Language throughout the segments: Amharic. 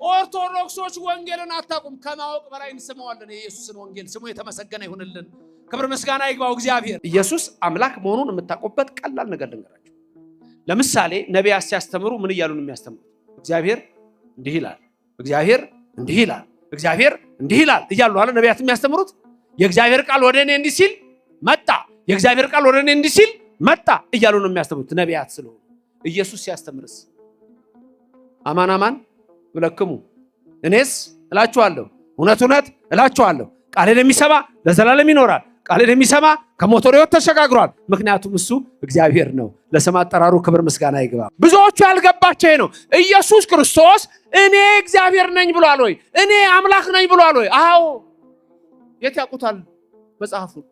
ኦርቶዶክሶች ወንጌልን አታውቁም። ከማወቅ በላይ እንሰማዋለን። የኢየሱስን ወንጌል ስሙ የተመሰገነ ይሁንልን። ክብር ምስጋና ይግባው እግዚአብሔር። ኢየሱስ አምላክ መሆኑን የምታውቁበት ቀላል ነገር ልንገራችሁ። ለምሳሌ ነቢያት ሲያስተምሩ ምን እያሉ ነው የሚያስተምሩት? እግዚአብሔር እንዲህ ይላል፣ እግዚአብሔር እንዲህ ይላል፣ እግዚአብሔር እንዲህ ይላል እያሉ አለ ነቢያት የሚያስተምሩት። የእግዚአብሔር ቃል ወደ እኔ እንዲህ ሲል መጣ፣ የእግዚአብሔር ቃል ወደ እኔ እንዲህ ሲል መጣ እያሉ ነው የሚያስተምሩት ነቢያት ስለሆኑ። ኢየሱስ ሲያስተምርስ አማን አማን ብለክሙ እኔስ እላችኋለሁ እውነት እውነት እላችኋለሁ ቃሌን የሚሰማ ለዘላለም ይኖራል፣ ቃሌን የሚሰማ ከሞት ወደ ሕይወት ተሸጋግሯል። ምክንያቱም እሱ እግዚአብሔር ነው። ለስም አጠራሩ ክብር ምስጋና ይግባ። ብዙዎቹ ያልገባቸው ነው። ኢየሱስ ክርስቶስ እኔ እግዚአብሔር ነኝ ብሏል ወይ? እኔ አምላክ ነኝ ብሏል ወይ? አዎ። የት ያውቁታል መጽሐፉን?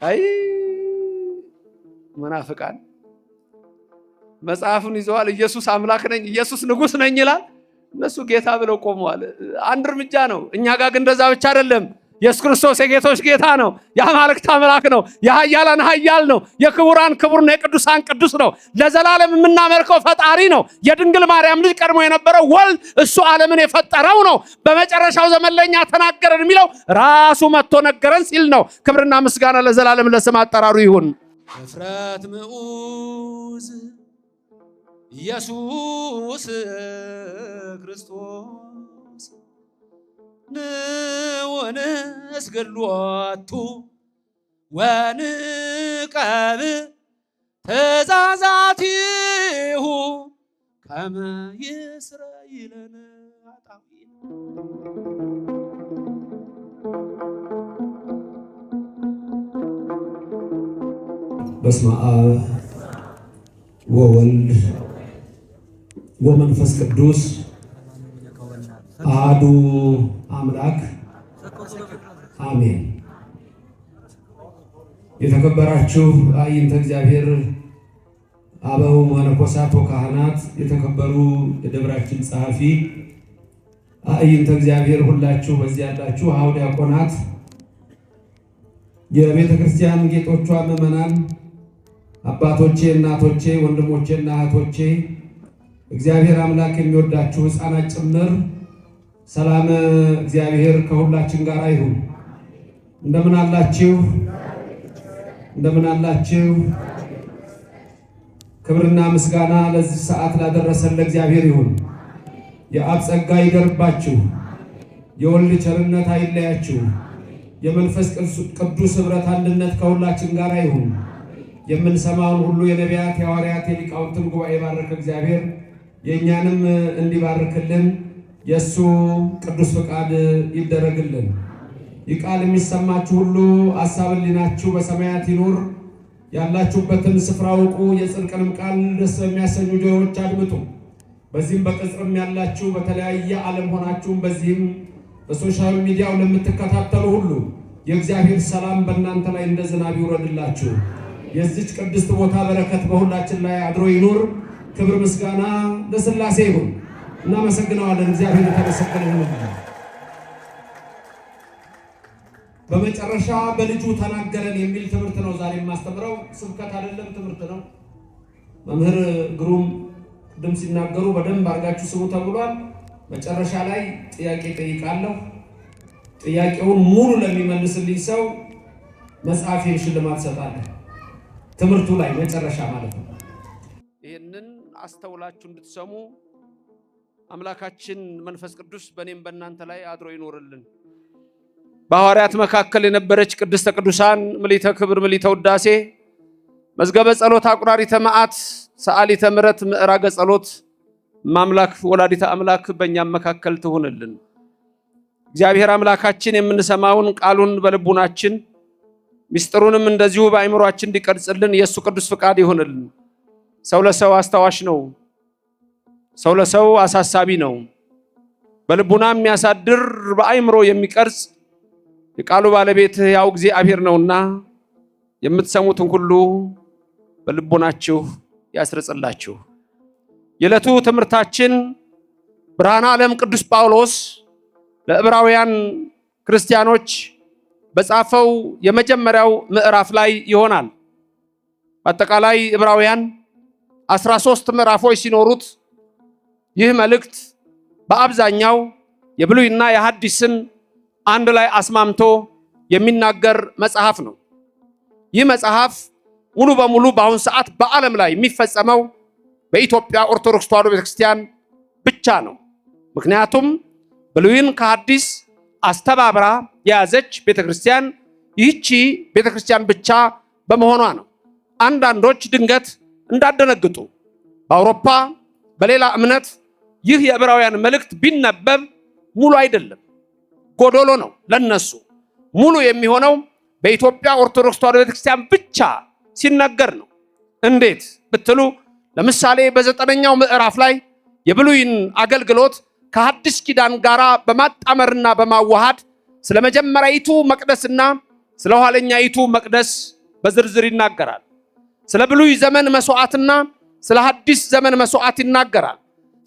አይ መናፍቃን መጽሐፉን ይዘዋል። ኢየሱስ አምላክ ነኝ፣ ኢየሱስ ንጉሥ ነኝ ይላል። እነሱ ጌታ ብለው ቆመዋል። አንድ እርምጃ ነው። እኛ ጋር ግን እንደዛ ብቻ አይደለም። ኢየሱስ ክርስቶስ የጌቶች ጌታ ነው፣ የአማልክት አምላክ ነው፣ የኃያላን ኃያል ነው፣ የክቡራን ክቡር ነው፣ የቅዱሳን ቅዱስ ነው። ለዘላለም የምናመልከው ፈጣሪ ነው። የድንግል ማርያም ልጅ ቀድሞ የነበረው ወልድ፣ እሱ ዓለምን የፈጠረው ነው። በመጨረሻው ዘመን ለኛ ተናገረን የሚለው ራሱ መጥቶ ነገረን ሲል ነው። ክብርና ምስጋና ለዘላለም ለስም አጠራሩ ይሁን። እፍረት ምዑዝ ኢየሱስ ክርስቶስ ንወንስግድ ወንቀብ ትእዛዛቲሁ ከመ ይስረይለነ ኃጣውኢነ። በስመ አብ ወወልድ ወመንፈስ ቅዱስ አሐዱ አምላክ አሜን። የተከበራችሁ አይንተ እግዚአብሔር አበው መነኮሳት ወካህናት፣ የተከበሩ የደብራችን ጸሐፊ አይንተ እግዚአብሔር ሁላችሁ በዚህ ያላችሁ አኀው ዲያቆናት፣ የቤተ ክርስቲያን ጌጦቿ ምዕመናን፣ አባቶቼ፣ እናቶቼ፣ ወንድሞቼና እህቶቼ፣ እግዚአብሔር አምላክ የሚወዳችሁ ሕፃናት ጭምር ሰላም እግዚአብሔር ከሁላችን ጋር ይሁን። እንደምን አላችሁ? እንደምን አላችሁ? ክብርና ምስጋና ለዚህ ሰዓት ላደረሰን ለእግዚአብሔር ይሁን። የአብ ጸጋ ይደርባችሁ፣ የወልድ ቸርነት አይለያችሁ፣ የመንፈስ ቅዱስ ኅብረት አንድነት ከሁላችን ጋር ይሁን። የምንሰማውን ሁሉ የነቢያት የሐዋርያት የሊቃውንትን ጉባኤ ባረከ እግዚአብሔር የእኛንም እንዲባርክልን የእሱ ቅዱስ ፈቃድ ይደረግልን። ይህ ቃል የሚሰማችሁ ሁሉ ሐሳብ ሕሊናችሁ በሰማያት ይኑር። ያላችሁበትን ስፍራ አውቁ። የጽድቅንም ቃል ደስ የሚያሰኙ ጆሮዎች አድምጡ። በዚህም በቅጽርም ያላችሁ በተለያየ ዓለም ሆናችሁም በዚህም በሶሻል ሚዲያው ለምትከታተሉ ሁሉ የእግዚአብሔር ሰላም በእናንተ ላይ እንደ ዝናብ ይውረድላችሁ። የዚች ቅድስት ቦታ በረከት በሁላችን ላይ አድሮ ይኑር። ክብር ምስጋና ለሥላሴ ይሁን። እናመሰግነዋለን። እግዚአብሔር የተመሰገነ ይሁን። በመጨረሻ በልጁ ተናገረን የሚል ትምህርት ነው ዛሬ የማስተምረው። ስብከት አይደለም፣ ትምህርት ነው። መምህር ግሩም ቅድም ሲናገሩ በደንብ አድርጋችሁ ስሙ ተብሏል። መጨረሻ ላይ ጥያቄ ጠይቃለሁ። ጥያቄውን ሙሉ ለሚመልስልኝ ሰው መጽሐፌን ሽልማት ሰጣለሁ። ትምህርቱ ላይ መጨረሻ ማለት ነው። ይህንን አስተውላችሁ እንድትሰሙ አምላካችን መንፈስ ቅዱስ በእኔም በእናንተ ላይ አድሮ ይኖርልን። በሐዋርያት መካከል የነበረች ቅድስተ ቅዱሳን ምልዕተ ክብር ምልዕተ ውዳሴ መዝገበ ጸሎት አቁራሪተ መዓት ሰዓሊተ ምሕረት ምዕራገ ጸሎት ማምላክ ወላዲተ አምላክ በእኛም መካከል ትሁንልን። እግዚአብሔር አምላካችን የምንሰማውን ቃሉን በልቡናችን ምስጢሩንም እንደዚሁ በአእምሮአችን እንዲቀርጽልን የእሱ ቅዱስ ፍቃድ ይሁንልን። ሰው ለሰው አስታዋሽ ነው። ሰው ለሰው አሳሳቢ ነው። በልቡና የሚያሳድር በአእምሮ የሚቀርጽ የቃሉ ባለቤት ያው እግዚአብሔር ነውና የምትሰሙትን ሁሉ በልቡናችሁ ያስረጽላችሁ። የዕለቱ ትምህርታችን ብርሃነ ዓለም ቅዱስ ጳውሎስ ለዕብራውያን ክርስቲያኖች በጻፈው የመጀመሪያው ምዕራፍ ላይ ይሆናል። በአጠቃላይ ዕብራውያን 13 ምዕራፎች ሲኖሩት ይህ መልእክት በአብዛኛው የብሉይና የሐዲስን አንድ ላይ አስማምቶ የሚናገር መጽሐፍ ነው። ይህ መጽሐፍ ሙሉ በሙሉ በአሁን ሰዓት በዓለም ላይ የሚፈጸመው በኢትዮጵያ ኦርቶዶክስ ተዋሕዶ ቤተክርስቲያን ብቻ ነው። ምክንያቱም ብሉይን ከሐዲስ አስተባብራ የያዘች ቤተክርስቲያን ይህቺ ቤተክርስቲያን ብቻ በመሆኗ ነው። አንዳንዶች ድንገት እንዳደነግጡ በአውሮፓ በሌላ እምነት ይህ የዕብራውያን መልእክት ቢነበብ ሙሉ አይደለም፣ ጎዶሎ ነው። ለነሱ ሙሉ የሚሆነው በኢትዮጵያ ኦርቶዶክስ ተዋሕዶ ቤተክርስቲያን ብቻ ሲነገር ነው። እንዴት ብትሉ ለምሳሌ በ9ኛው ምዕራፍ ላይ የብሉይን አገልግሎት ከሐዲስ ኪዳን ጋራ በማጣመርና በማዋሃድ ስለ መጀመሪያይቱ መቅደስና ስለ ኋለኛይቱ መቅደስ በዝርዝር ይናገራል። ስለ ብሉይ ዘመን መስዋዕትና ስለ ሐዲስ ዘመን መስዋዕት ይናገራል።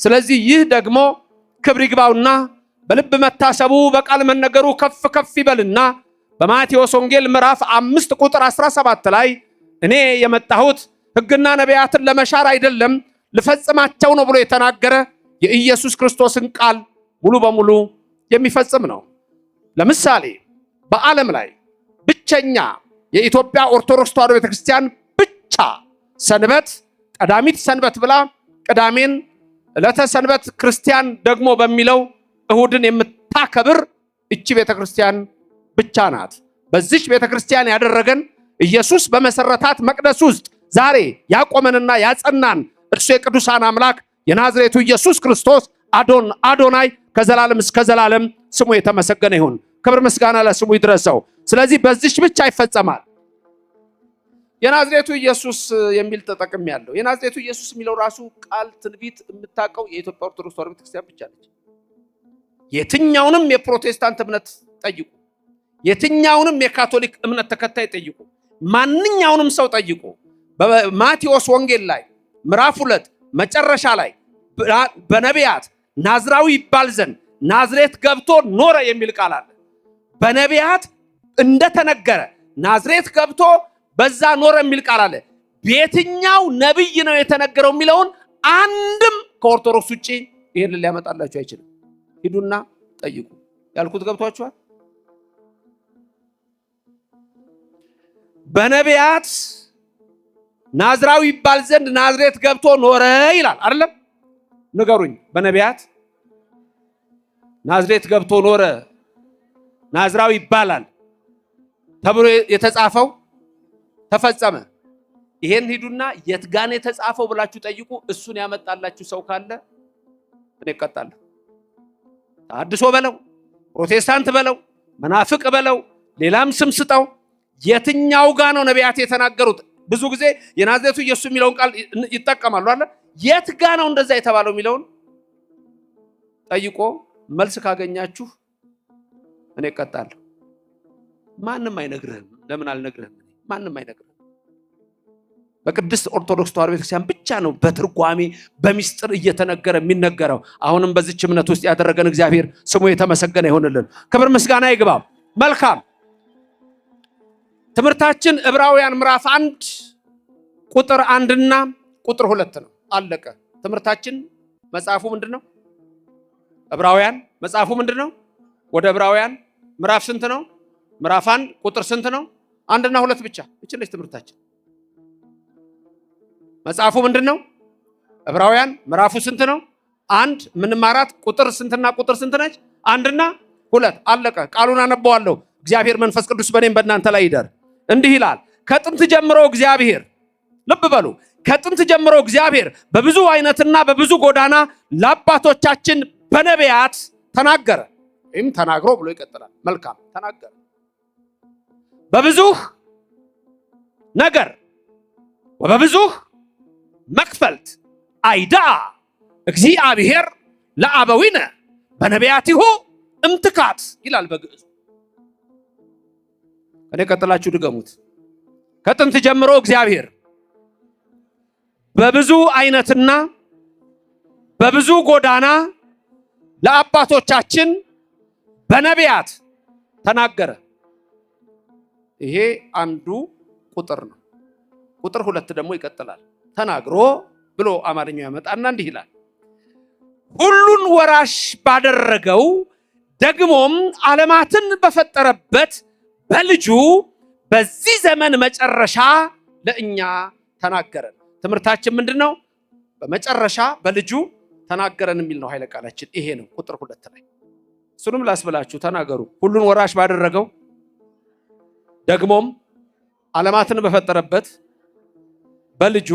ስለዚህ ይህ ደግሞ ክብር ይግባውና በልብ መታሰቡ በቃል መነገሩ ከፍ ከፍ ይበልና በማቴዎስ ወንጌል ምዕራፍ 5 ቁጥር 17 ላይ እኔ የመጣሁት ሕግና ነቢያትን ለመሻር አይደለም ልፈጽማቸው ነው ብሎ የተናገረ የኢየሱስ ክርስቶስን ቃል ሙሉ በሙሉ የሚፈጽም ነው። ለምሳሌ በዓለም ላይ ብቸኛ የኢትዮጵያ ኦርቶዶክስ ተዋሕዶ ቤተክርስቲያን ብቻ ሰንበት ቀዳሚት ሰንበት ብላ ቅዳሜን ዕለተ ሰንበት ክርስቲያን ደግሞ በሚለው እሁድን የምታከብር እቺ ቤተክርስቲያን ብቻ ናት። በዚች ቤተክርስቲያን ያደረገን ኢየሱስ በመሰረታት መቅደስ ውስጥ ዛሬ ያቆመንና ያጸናን እርሱ የቅዱሳን አምላክ የናዝሬቱ ኢየሱስ ክርስቶስ አዶናይ ከዘላለም እስከ ዘላለም ስሙ የተመሰገነ ይሁን። ክብር ምስጋና ለስሙ ይድረሰው። ስለዚህ በዚች ብቻ ይፈጸማል። የናዝሬቱ ኢየሱስ የሚል ተጠቅም ያለው የናዝሬቱ ኢየሱስ የሚለው ራሱ ቃል ትንቢት የምታውቀው የኢትዮጵያ ኦርቶዶክስ ተዋሕዶ ቤተክርስቲያን ብቻ ነች። የትኛውንም የፕሮቴስታንት እምነት ጠይቁ፣ የትኛውንም የካቶሊክ እምነት ተከታይ ጠይቁ፣ ማንኛውንም ሰው ጠይቁ። በማቴዎስ ወንጌል ላይ ምዕራፍ 2 መጨረሻ ላይ በነቢያት ናዝራዊ ይባል ዘንድ ናዝሬት ገብቶ ኖረ የሚል ቃል አለ። በነቢያት እንደተነገረ ናዝሬት ገብቶ በዛ ኖረ የሚል ቃል አለ። በየትኛው ነብይ ነው የተነገረው የሚለውን አንድም ከኦርቶዶክስ ውጪ ይሄን ሊያመጣላችሁ አይችልም። ሂዱና ጠይቁ። ያልኩት ገብቷችኋል? በነቢያት ናዝራዊ ይባል ዘንድ ናዝሬት ገብቶ ኖረ ይላል አይደለም? ንገሩኝ። በነቢያት ናዝሬት ገብቶ ኖረ ናዝራዊ ይባላል ተብሎ የተጻፈው ተፈጸመ። ይሄን ሂዱና የት ጋር የተጻፈው ብላችሁ ጠይቁ። እሱን ያመጣላችሁ ሰው ካለ እኔ እቀጣለሁ። ተሐድሶ በለው፣ ፕሮቴስታንት በለው፣ መናፍቅ በለው፣ ሌላም ስም ስጠው። የትኛው ጋር ነው ነቢያት የተናገሩት? ብዙ ጊዜ የናዝሬቱ ኢየሱስ የሚለውን ቃል ይጠቀማሉ አይደል? የት ጋር ነው እንደዛ የተባለው የሚለውን ጠይቆ መልስ ካገኛችሁ እኔ እቀጣለሁ። ማንም አይነግርህም። ለምን አልነግርህም? ማንም አይነግርህም። በቅድስት ኦርቶዶክስ ተዋሕዶ ቤተክርስቲያን ብቻ ነው በትርጓሜ በሚስጥር እየተነገረ የሚነገረው። አሁንም በዚች እምነት ውስጥ ያደረገን እግዚአብሔር ስሙ የተመሰገነ ይሁንልን። ክብር ምስጋና ይግባው። መልካም ትምህርታችን ዕብራውያን ምዕራፍ 1 ቁጥር 1 እና ቁጥር 2 ነው። አለቀ ትምህርታችን። መጽሐፉ ምንድነው? ዕብራውያን መጽሐፉ ምንድነው? ወደ ዕብራውያን ምዕራፍ ስንት ነው? ምዕራፍ 1 ቁጥር ስንት ነው? 1 እና 2 ብቻ። እችለች ትምህርታችን። መጽሐፉ ምንድነው? ዕብራውያን ምዕራፉ ስንት ነው? 1 ምንማራት ቁጥር ስንትና ቁጥር ስንት ነች? 1 እና 2 አለቀ። ቃሉን አነበዋለሁ። እግዚአብሔር መንፈስ ቅዱስ በእኔም በእናንተ ላይ ይደር። እንዲህ ይላል። ከጥንት ጀምሮ እግዚአብሔር፣ ልብ በሉ፣ ከጥንት ጀምሮ እግዚአብሔር በብዙ አይነትና በብዙ ጎዳና ለአባቶቻችን በነቢያት ተናገረ። ወይም ተናግሮ ብሎ ይቀጥላል። መልካም ተናገረ። በብዙ ነገር ወበብዙ መክፈልት አይዳአ እግዚአብሔር ለአበዊነ በነቢያቲሁ እምትካት ይላል በግዕዝ። እኔ ቀጥላችሁ ድገሙት። ከጥንት ጀምሮ እግዚአብሔር በብዙ አይነትና በብዙ ጎዳና ለአባቶቻችን በነቢያት ተናገረ። ይሄ አንዱ ቁጥር ነው። ቁጥር 2 ደግሞ ይቀጥላል። ተናግሮ ብሎ አማርኛው ያመጣና እንዲህ ይላል። ሁሉን ወራሽ ባደረገው ደግሞም ዓለማትን በፈጠረበት በልጁ በዚህ ዘመን መጨረሻ ለእኛ ተናገረን። ትምህርታችን ምንድነው? በመጨረሻ በልጁ ተናገረን የሚል ነው ኃይለ ቃላችን። ይሄ ነው ቁጥር 2 ላይ። እሱንም ላስብላችሁ፣ ተናገሩ። ሁሉን ወራሽ ባደረገው ደግሞም ዓለማትን በፈጠረበት በልጁ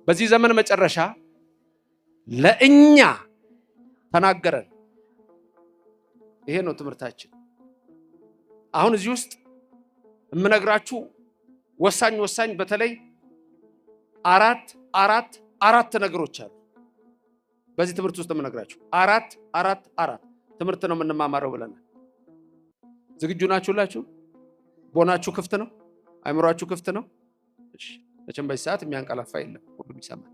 በዚህ ዘመን መጨረሻ ለእኛ ተናገረን። ይሄ ነው ትምህርታችን። አሁን እዚህ ውስጥ የምነግራችሁ ወሳኝ በተለይ አራት ነገሮች አሉ። በዚህ ትምህርት ውስጥ የምነግራችሁ አራት ትምህርት ነው የምንማማረው ብለናል። ዝግጁ ናችሁላችሁ? ቦናችሁ ክፍት ነው? አይምሯችሁ ክፍት ነው? እሺ። መቼም በዚህ ሰዓት የሚያንቀላፋ የለም፣ ሁሉም ይሰማል።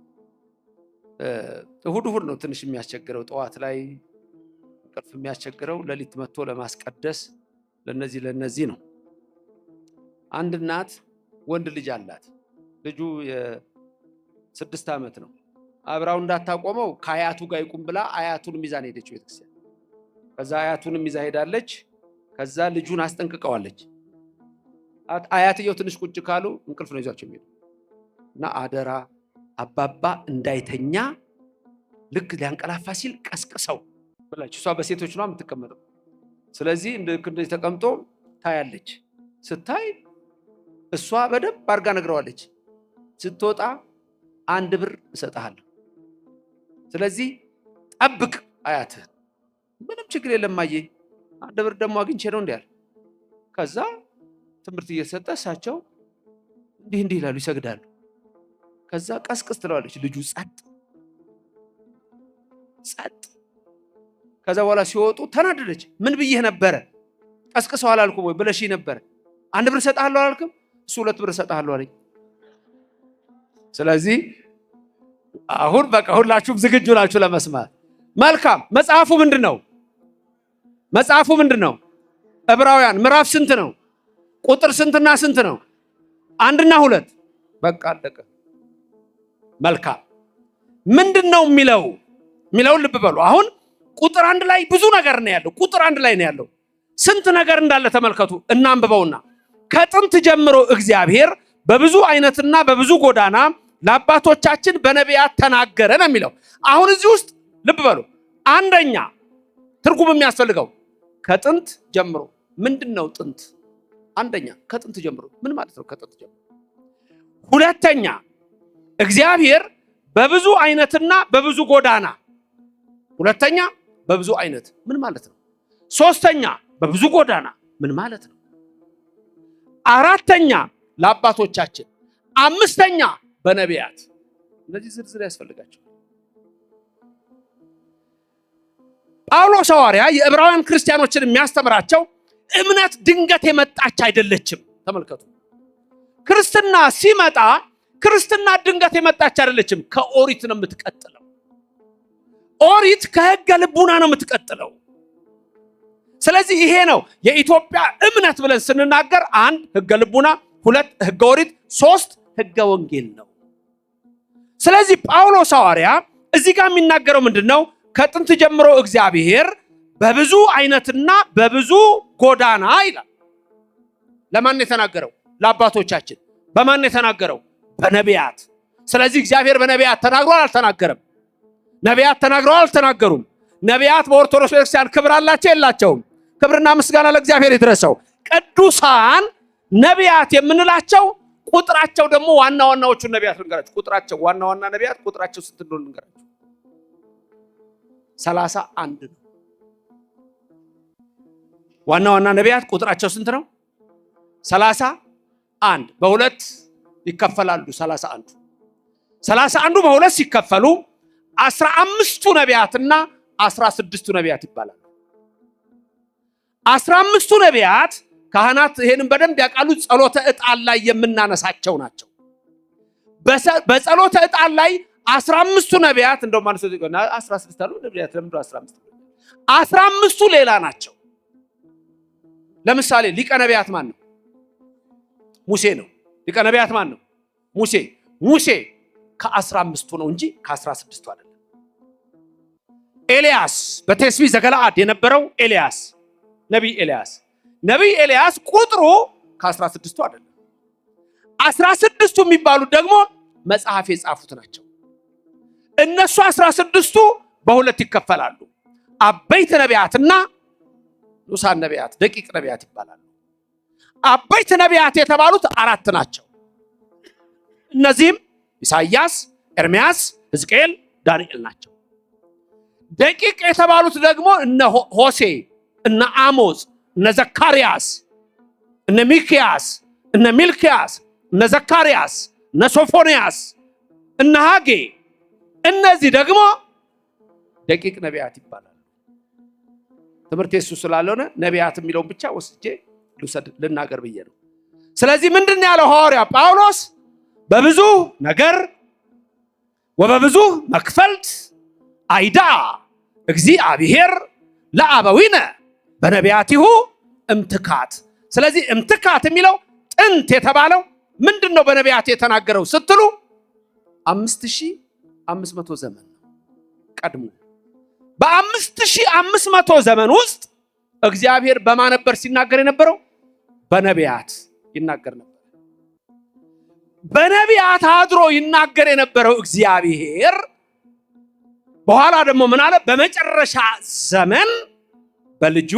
እሁድ ነው ትንሽ የሚያስቸግረው፣ ጠዋት ላይ እንቅልፍ የሚያስቸግረው፣ ሌሊት መጥቶ ለማስቀደስ ለነዚህ ነው። አንድ እናት ወንድ ልጅ አላት። ልጁ የ6 ዓመት ነው። አብራው እንዳታቆመው ከአያቱ ጋር ይቁም ብላ አያቱን ሚዛን ሄደች ቤተክርስቲያን። ከዛ አያቱን ሚዛ ሄዳለች። ከዛ ልጁን አስጠንቅቀዋለች። አያትየው ትንሽ ቁጭ ካሉ እንቅልፍ ነው ይዟቸው የሚሄዱ እና አደራ አባባ እንዳይተኛ ልክ ሊያንቀላፋ ሲል ቀስቅሰው ብላችሁ። እሷ በሴቶች ነው የምትቀመጠው። ስለዚህ እንደዚህ ተቀምጦ ታያለች። ስታይ እሷ በደንብ አድርጋ ነግረዋለች። ስትወጣ 1 ብር እሰጥሃለሁ፣ ስለዚህ ጠብቅ አያትህን። ምንም ችግር የለም ማየ፣ 1 ብር ደግሞ አግኝቼ ነው እንዲያል። ከዛ ትምህርት እየሰጠ እሳቸው እንዲህ ይላሉ፣ ይሰግዳሉ። ከዛ ቀስቅስ ትለዋለች። ልጁ ጸጥ። ከዛ በኋላ ሲወጡ ተናደደች። ምን ብዬህ ነበረ? ቀስቅሰው አላልኩም ወይ ብለሽ ነበረ? 1 ብር እሰጥሃለሁ አላልክም? እሱ 2 ብር እሰጥሃለሁ አለኝ። ስለዚህ አሁን በቃ ሁላችሁም ዝግጁ ናችሁ ለመስማት? መልካም። መጽሐፉ ምንድን ነው? ዕብራውያን ምዕራፍ ስንት ነው? ቁጥር ስንትና ስንት ነው? 1 እና 2። በቃ አለቀ። መልካም። ምንድን ነው የሚለውን ልብ በሉ። አሁን ቁጥር 1 ላይ ብዙ ነገር ነው ያለው። ቁጥር 1 ላይ ነው ያለው። ስንት ነገር እንዳለ ተመልከቱ። እናንብበውና ከጥንት ጀምሮ እግዚአብሔር በብዙ አይነትና በብዙ ጎዳና ለአባቶቻችን በነቢያት ተናገረ ነው የሚለው። አሁን እዚህ ውስጥ ልብ በሉ። አንደኛ ትርጉም የሚያስፈልገው ከጥንት ጀምሮ ምንድን ነው? ጥንት አንደኛ ከጥንት ጀምሮ ምን ማለት ነው? ከጥንት ጀምሮ። ሁለተኛ እግዚአብሔር በብዙ አይነትና በብዙ ጎዳና። ሁለተኛ በብዙ አይነት ምን ማለት ነው? ሶስተኛ በብዙ ጎዳና ምን ማለት ነው? አራተኛ ለአባቶቻችን፣ አምስተኛ በነቢያት። እነዚህ ዝርዝር ያስፈልጋቸው። ጳውሎስ ሐዋርያ የዕብራውያን ክርስቲያኖችን የሚያስተምራቸው እምነት ድንገት የመጣች አይደለችም። ተመልከቱ። ክርስትና ሲመጣ ክርስትና ድንገት የመጣች አይደለችም። ከኦሪት ነው የምትቀጥለው። ኦሪት ከሕገ ልቡና ነው የምትቀጥለው። ስለዚህ ይሄ ነው የኢትዮጵያ እምነት ብለን ስንናገር 1 ሕገ ልቡና፣ 2 ሕገ ኦሪት፣ 3 ሕገ ወንጌል ነው። ስለዚህ ጳውሎስ ሐዋርያ እዚህ ጋር የሚናገረው ምንድነው? ከጥንት ጀምሮ እግዚአብሔር በብዙ አይነትና በብዙ ጎዳና ይላል። ለማን የተናገረው? ለአባቶቻችን። በማን የተናገረው? በነቢያት። ስለዚህ እግዚአብሔር በነቢያት ተናግሯል አልተናገረም? ነቢያት ተናግረዋል አልተናገሩም? ነቢያት በኦርቶዶክስ ቤተክርስቲያን ክብር አላቸው የላቸውም? ክብርና ምስጋና ለእግዚአብሔር ይድረሰው። ቅዱሳን ነቢያት የምንላቸው ቁጥራቸው ደግሞ ዋናዎቹን ነቢያት ልንገራችሁ። ቁጥራቸው ዋና ነቢያት ቁጥራቸው ስንት እንደሆነ ልንገራችሁ። 31 ነው። ዋና ነቢያት ቁጥራቸው ስንት ነው? 31። በሁለት ይከፈላሉ። 31ዱ በሁለት ሲከፈሉ 15ቱ ነቢያትና 16ቱ ነቢያት ይባላሉ። 15ቱ ነቢያት ካህናት ይሄንን በደንብ ያውቃሉ። ጸሎተ ዕጣን ላይ የምናነሳቸው ናቸው። በጸሎተ ዕጣን ላይ 15ቱ ነቢያት እንደውም ማለት ነው 16 አሉ ነቢያት። ለምንድነው 15? 15ቱ ሌላ ናቸው። ለምሳሌ ሊቀ ነቢያት ማን ነው? ሙሴ ነው። ሊቀ ነቢያት ማን ነው? ሙሴ ከ15ቱ ነው እንጂ ከ16ቱ አይደለም። ኤልያስ በቴስቢ ዘገለዓድ የነበረው ኤልያስ ነቢይ ኤልያስ ቁጥሩ ከ16ቱ አይደለም። 16ቱ የሚባሉት ደግሞ መጽሐፍ የጻፉት ናቸው። እነሱ 16ቱ በሁለት ይከፈላሉ። አበይት ነቢያትና ንዑሳን ነቢያት፣ ደቂቅ ነቢያት ይባላሉ። አበይት ነቢያት የተባሉት 4 ናቸው። እነዚህም ኢሳይያስ፣ ኤርምያስ፣ ሕዝቅኤል፣ ዳንኤል ናቸው። ደቂቅ የተባሉት ደግሞ እነ ሆሴ፣ እነ አሞጽ፣ እነ ዘካርያስ፣ እነ ሚክያስ፣ እነ ሚልክያስ፣ እነ ዘካርያስ፣ እነ ሶፎንያስ፣ እነ ሐጌ፣ እነዚህ ደግሞ ደቂቅ ነቢያት ይባላሉ። ትምህርት የሱ ስላልሆነ ነቢያት የሚለውን ብቻ ወስጄ ልናገር ብዬ ነው። ስለዚህ ምንድን ያለው ሐዋርያ ጳውሎስ? በብዙ ነገር ወበብዙ መክፈልት አይዳ እግዚአብሔር ለአበዊነ በነቢያቲሁ እምትካት። ስለዚህ እምትካት የሚለው ጥንት የተባለው ምንድን ነው? በነቢያት የተናገረው ስትሉ 5500 ዘመን ቀድሞ። በ5500 ዘመን ውስጥ እግዚአብሔር በማን ነበር ሲናገር የነበረው? በነቢያት ይናገር ነበር። በነቢያት አድሮ ይናገር የነበረው እግዚአብሔር በኋላ ደግሞ ምን አለ? በመጨረሻ ዘመን በልጁ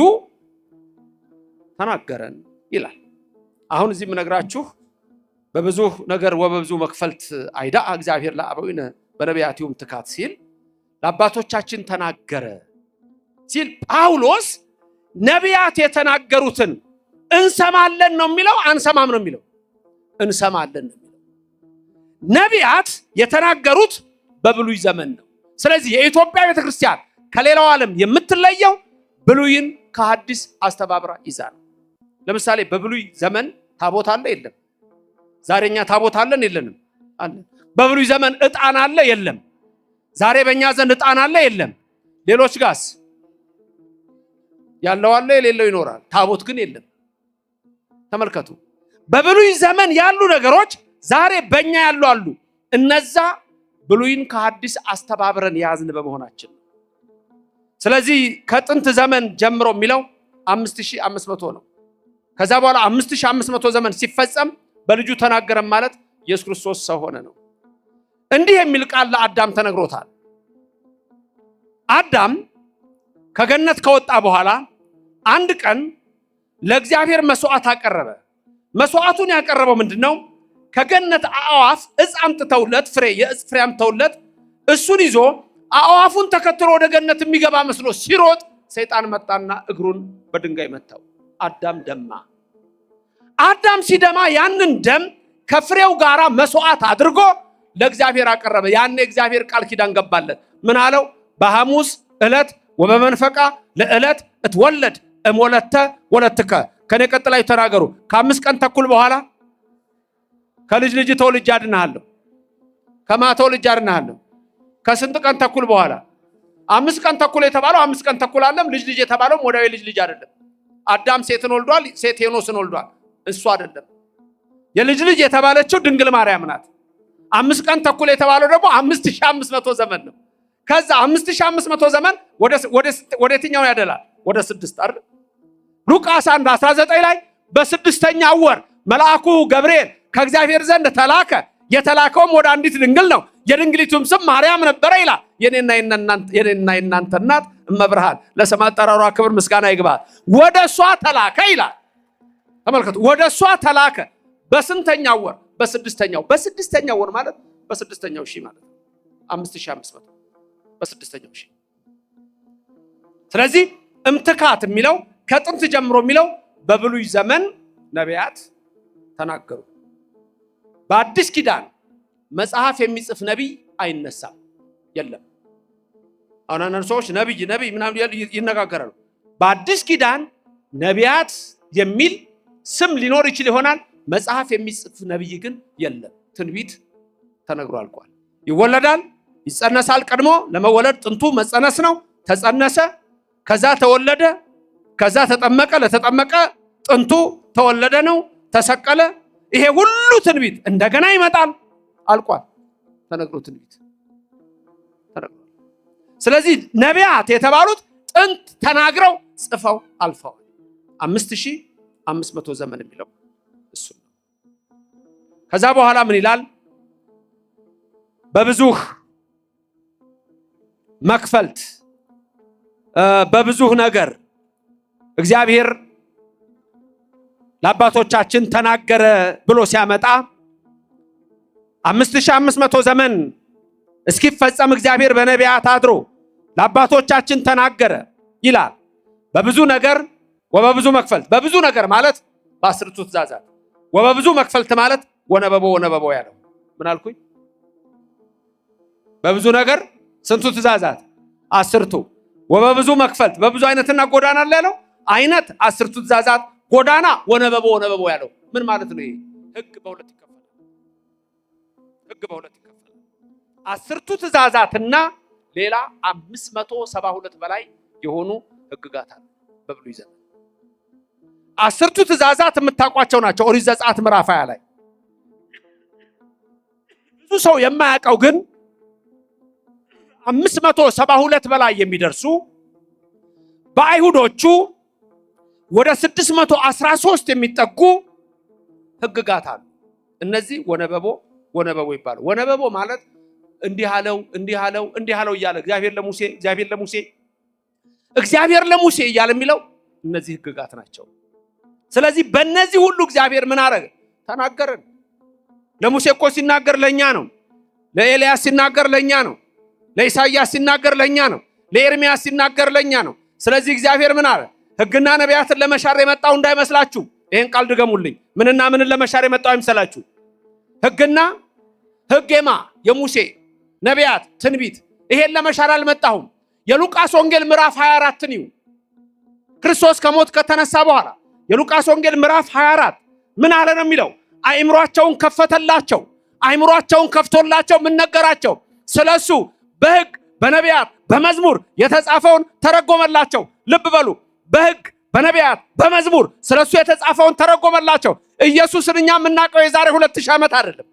ተናገረን ይላል። አሁን እዚህ የምነግራችሁ በብዙ ነገር ወበብዙ መክፈልት አይዳ እግዚአብሔር ለአበዊነ በነቢያቲሁ እምትካት ሲል ለአባቶቻችን ተናገረ ሲል ጳውሎስ ነቢያት የተናገሩትን እንሰማለን ነው የሚለው? አንሰማም ነው የሚለው? እንሰማለን ነው የሚለው። ነቢያት የተናገሩት በብሉይ ዘመን ነው። ስለዚህ የኢትዮጵያ ቤተክርስቲያን ከሌላው ዓለም የምትለየው ብሉይን ከሐዲስ አስተባብራ ይዛ ነው። ለምሳሌ በብሉይ ዘመን ታቦት አለ የለም? ዛሬኛ ታቦት አለን የለንም? አለ። በብሉይ ዘመን ዕጣን አለ የለም? ዛሬ በእኛ ዘንድ ዕጣን አለ የለም? ሌሎች ጋስ ያለው አለ የሌለው ይኖራል። ታቦት ግን የለም። ተመልከቱ። በብሉይ ዘመን ያሉ ነገሮች ዛሬ በእኛ ያሉ አሉ። እነዛ ብሉይን ከሐዲስ አስተባብረን ያዝን በመሆናችን። ስለዚህ ከጥንት ዘመን ጀምሮ የሚለው 5500 ነው። ከዛ በኋላ 5500 ዘመን ሲፈጸም በልጁ ተናገረን ማለት ኢየሱስ ክርስቶስ ሰው ሆነ ነው። እንዲህ የሚል ቃል ለአዳም ተነግሮታል። አዳም ከገነት ከወጣ በኋላ አንድ ቀን ለእግዚአብሔር መስዋዕት አቀረበ። መስዋዕቱን ያቀረበው ምንድነው? ከገነት አዕዋፍ ዕፅ አምጥተውለት ፍሬ የዕፅ ፍሬ አምጥተውለት እሱን ይዞ አዕዋፉን ተከትሎ ወደ ገነት የሚገባ መስሎ ሲሮጥ ሰይጣን መጣና እግሩን በድንጋይ መታው። አዳም ደማ። አዳም ሲደማ ያንን ደም ከፍሬው ጋራ መስዋዕት አድርጎ ለእግዚአብሔር አቀረበ። ያኔ እግዚአብሔር ቃል ኪዳን ገባለት። ምን አለው? በሐሙስ ዕለት ወበመንፈቃ ለዕለት እትወለድ እሞለተ ወለትከ። ከኔ ቀጥላዩ ተናገሩ። ከ5 ቀን ተኩል በኋላ ከልጅ ልጅ ተወልጄ አድንሃለሁ። ከማ ተወልጄ አድንሃለሁ? ከስንት ቀን ተኩል በኋላ? 5 ቀን ተኩል የተባለው 5 ቀን ተኩል አለም። ልጅ ልጅ የተባለው ወዳዊ ልጅ አይደለም። አዳም ሴትን ወልዷል፣ ሴት ሄኖስን ወልዷል። እሱ አይደለም። የልጅ ልጅ የተባለችው ድንግል ማርያም ናት። 5 ቀን ተኩል የተባለው ደግሞ 5500 ዘመን ነው። ከዛ 5500 ዘመን ወደ የትኛው ያደላል? ወደ 6 አይደል? ሉቃስ 1:19 ላይ በ6ኛው ወር መልአኩ ገብርኤል ከእግዚአብሔር ዘንድ ተላከ። የተላከውም ወደ አንዲት ድንግል ነው። የድንግሊቱም ስም ማርያም ነበረ ይላል። የኔና የናንተ እናት እመብርሃን ለስም አጠራሯ ክብር ምስጋና ይግባል። ወደ እሷ ተላከ ይላል። ተመልከቱ፣ ወደ እሷ ተላከ። በስንተኛው ወር? በ6ኛው። በ6ኛው ወር ማለት በ6ኛው ሺህ ማለት 5500 በ6ኛው ሺህ። ስለዚህ እምትካት የሚለው ከጥንት ጀምሮ የሚለው በብሉይ ዘመን ነቢያት ተናገሩ። በአዲስ ኪዳን መጽሐፍ የሚጽፍ ነቢይ አይነሳም፣ የለም። አሁን አንዳንድ ሰዎች ነቢይ ምናምን ይነጋገራሉ። በአዲስ ኪዳን ነቢያት የሚል ስም ሊኖር ይችል ይሆናል። መጽሐፍ የሚጽፍ ነቢይ ግን የለም። ትንቢት ተነግሮ አልቋል። ይወለዳል፣ ይጸነሳል። ቀድሞ ለመወለድ ጥንቱ መጸነስ ነው። ተጸነሰ፣ ከዛ ተወለደ፣ ከዛ ተጠመቀ። ለተጠመቀ ጥንቱ ተወለደ ነው። ተሰቀለ። ይሄ ሁሉ ትንቢት እንደገና ይመጣል፣ አልቋል። ተነግሮ ትንቢት ተነግሯል። ስለዚህ ነቢያት የተባሉት ጥንት ተናግረው ጽፈው አልፈዋል። 5500 ዘመን የሚለው እሱ ነው። ከዛ በኋላ ምን ይላል? በብዙ መክፈልት በብዙ ነገር እግዚአብሔር ለአባቶቻችን ተናገረ ብሎ ሲያመጣ 5500 ዘመን እስኪፈጸም እግዚአብሔር በነቢያት አድሮ ለአባቶቻችን ተናገረ ይላል። በብዙ ነገር ወበብዙ መክፈልት። በብዙ ነገር ማለት በ10ቱ ትእዛዛት፣ ወበብዙ መክፈልት ማለት ወነበቦ ያለው ምን አልኩኝ? በብዙ ነገር ስንቱ ትእዛዛት? 10ቱ። ወበብዙ መክፈልት በብዙ አይነትና ጎዳና አለ ያለው አይነት 10ቱ ትእዛዛት፣ ጎዳና ወነበቦ ያለው ምን ማለት ነው? ይሄ ህግ በሁለት ይከፈላል። ህግ በሁለት ይከፈላል። 10ቱ ትእዛዛትና ሌላ 572 በላይ የሆኑ ህግጋት አሉ በብሉይ ዘመን። 10ቱ ትእዛዛት የምታውቋቸው ናቸው። ኦሪት ዘጸአት ምዕራፍ 20 ላይ ብዙ ሰው የማያውቀው ግን 572 በላይ የሚደርሱ በአይሁዶቹ ወደ 613 የሚጠጉ ህግጋት አሉ። እነዚህ ወነበቦ ይባላሉ። ወነበቦ ማለት እንዲህ አለው እያለ እግዚአብሔር ለሙሴ እያለ የሚለው እነዚህ ህግጋት ናቸው። ስለዚህ በእነዚህ ሁሉ እግዚአብሔር ምን አረገ? ተናገረን። ለሙሴ እኮ ሲናገር ለኛ ነው። ለኤልያስ ሲናገር ለኛ ነው። ለኢሳይያስ ሲናገር ለኛ ነው። ለኤርሚያስ ሲናገር ለኛ ነው። ስለዚህ እግዚአብሔር ምን አለ? ህግና ነቢያትን ለመሻር የመጣው እንዳይመስላችሁ። ይሄን ቃል ድገሙልኝ። ምንና ምንን ለመሻር የመጣው አይምሰላችሁ። ህግማ የሙሴ ነቢያት ትንቢት፣ ይሄን ለመሻር አልመጣሁም። የሉቃስ ወንጌል ምዕራፍ 24 ነው። ክርስቶስ ከሞት ከተነሳ በኋላ የሉቃስ ወንጌል ምዕራፍ 24 ምን አለ ነው የሚለው? አእምሯቸውን ከፈተላቸው። አእምሯቸውን ከፍቶላቸው ምን ነገራቸው? ስለሱ በህግ በነቢያት በመዝሙር የተጻፈውን ተረጎመላቸው። ልብ በሉ፣ በህግ በነቢያት በመዝሙር ስለሱ የተጻፈውን ተረጎመላቸው። ኢየሱስን እኛ የምናውቀው የዛሬ 2000 ዓመት አይደለም።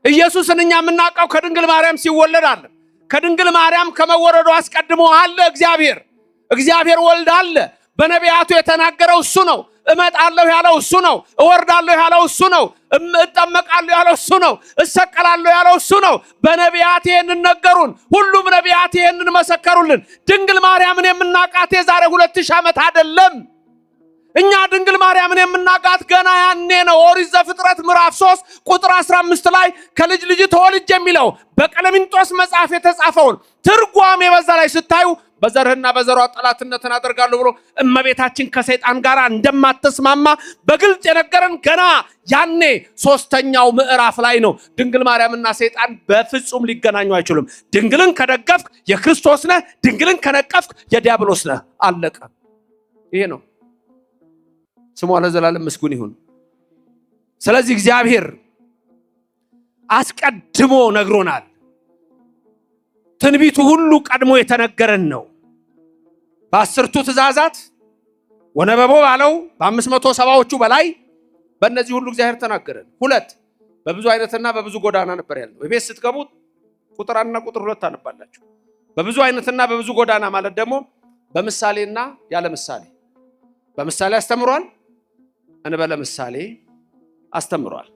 ኢየሱስን እኛ የምናውቀው ከድንግል ማርያም ሲወለድ አለ። ከድንግል ማርያም ከመወለዱ አስቀድሞ አለ እግዚአብሔር ወልድ አለ። በነቢያቱ የተናገረው እሱ ነው። እመጣለሁ ያለው እሱ ነው። እወርዳለሁ ያለው እሱ ነው። እጠመቃለሁ ያለው እሱ ነው። እሰቀላለሁ ያለው እሱ ነው። በነቢያት ይሄንን ነገሩን። ሁሉም ነቢያት ይሄንን መሰከሩልን። ድንግል ማርያምን የምናውቃት የዛሬ 2000 ዓመት አይደለም። እኛ ድንግል ማርያምን የምናውቃት ገና ያኔ ነው። ኦሪት ዘፍጥረት ምዕራፍ 3 ቁጥር 15 ላይ ከልጅ ልጅ ተወልጅ የሚለው በቀለሚንጦስ መጽሐፍ የተጻፈውን ትርጓሜ በዛ ላይ ስታዩ በዘርህና በዘሯ ጠላትነትን አደርጋለሁ ብሎ እመቤታችን ከሰይጣን ጋር እንደማትስማማ በግልጽ የነገረን ገና ያኔ 3ኛው ምዕራፍ ላይ ነው። ድንግል ማርያምና ሰይጣን በፍጹም ሊገናኙ አይችሉም። ድንግልን ከደገፍክ የክርስቶስ ነህ፣ ድንግልን ከነቀፍክ የዲያብሎስ ነህ። አለቀ። ይሄ ነው። ስሙ ለዘላለም ምስጉን ይሁን። ስለዚህ እግዚአብሔር አስቀድሞ ነግሮናል። ትንቢቱ ሁሉ ቀድሞ የተነገረን ነው። በ10ቱ ትእዛዛት ወነበቦ ባለው በ570ዎቹ በላይ በእነዚህ ሁሉ እግዚአብሔር ተናገረን። 2 በብዙ አይነትና በብዙ ጎዳና ነበር ያለው። በቤት ስትገቡ ቁጥር 1 እና ቁጥር 2 ታነባላችሁ። በብዙ አይነትና በብዙ ጎዳና ማለት ደግሞ በምሳሌና ያለ ምሳሌ። በምሳሌ አስተምሯል፣ እንበለ ምሳሌ አስተምሯል።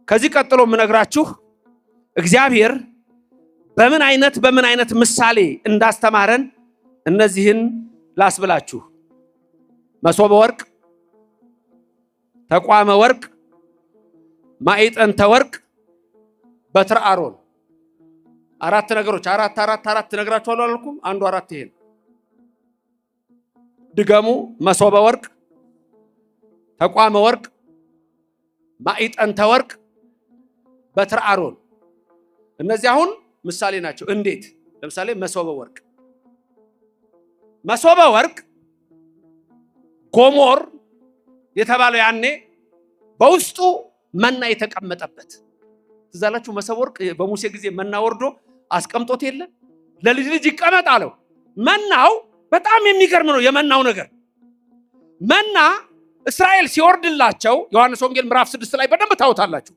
ከዚህ ቀጥሎ የምነግራችሁ እግዚአብሔር በምን አይነት ምሳሌ እንዳስተማረን እነዚህን ላስብላችሁ። መሶበ ወርቅ፣ ተቋመ ወርቅ፣ ማዕጠንተ ወርቅ፣ በትረ አሮን። 4 ነገሮች። አራት ነግራችኋለሁ አላልኩም? አንዱ 4 ይሄ ነው። ድገሙ። መሶበ ወርቅ፣ ተቋመ ወርቅ፣ ማዕጠንተ ወርቅ፣ በትረ አሮን። እነዚህ አሁን ምሳሌ ናቸው። እንዴት? ለምሳሌ መሶበ ወርቅ ጎሞር የተባለው ያኔ በውስጡ መና የተቀመጠበት ትዝ አላችሁ? መሶበ ወርቅ በሙሴ ጊዜ መና ወርዶ አስቀምጦት የለ? ለልጅ ልጅ ይቀመጥ አለው። መናው በጣም የሚገርም ነው። የመናው ነገር መና እስራኤል ሲወርድላቸው ዮሐንስ ወንጌል ምዕራፍ 6 ላይ በደንብ ታውታላችሁ።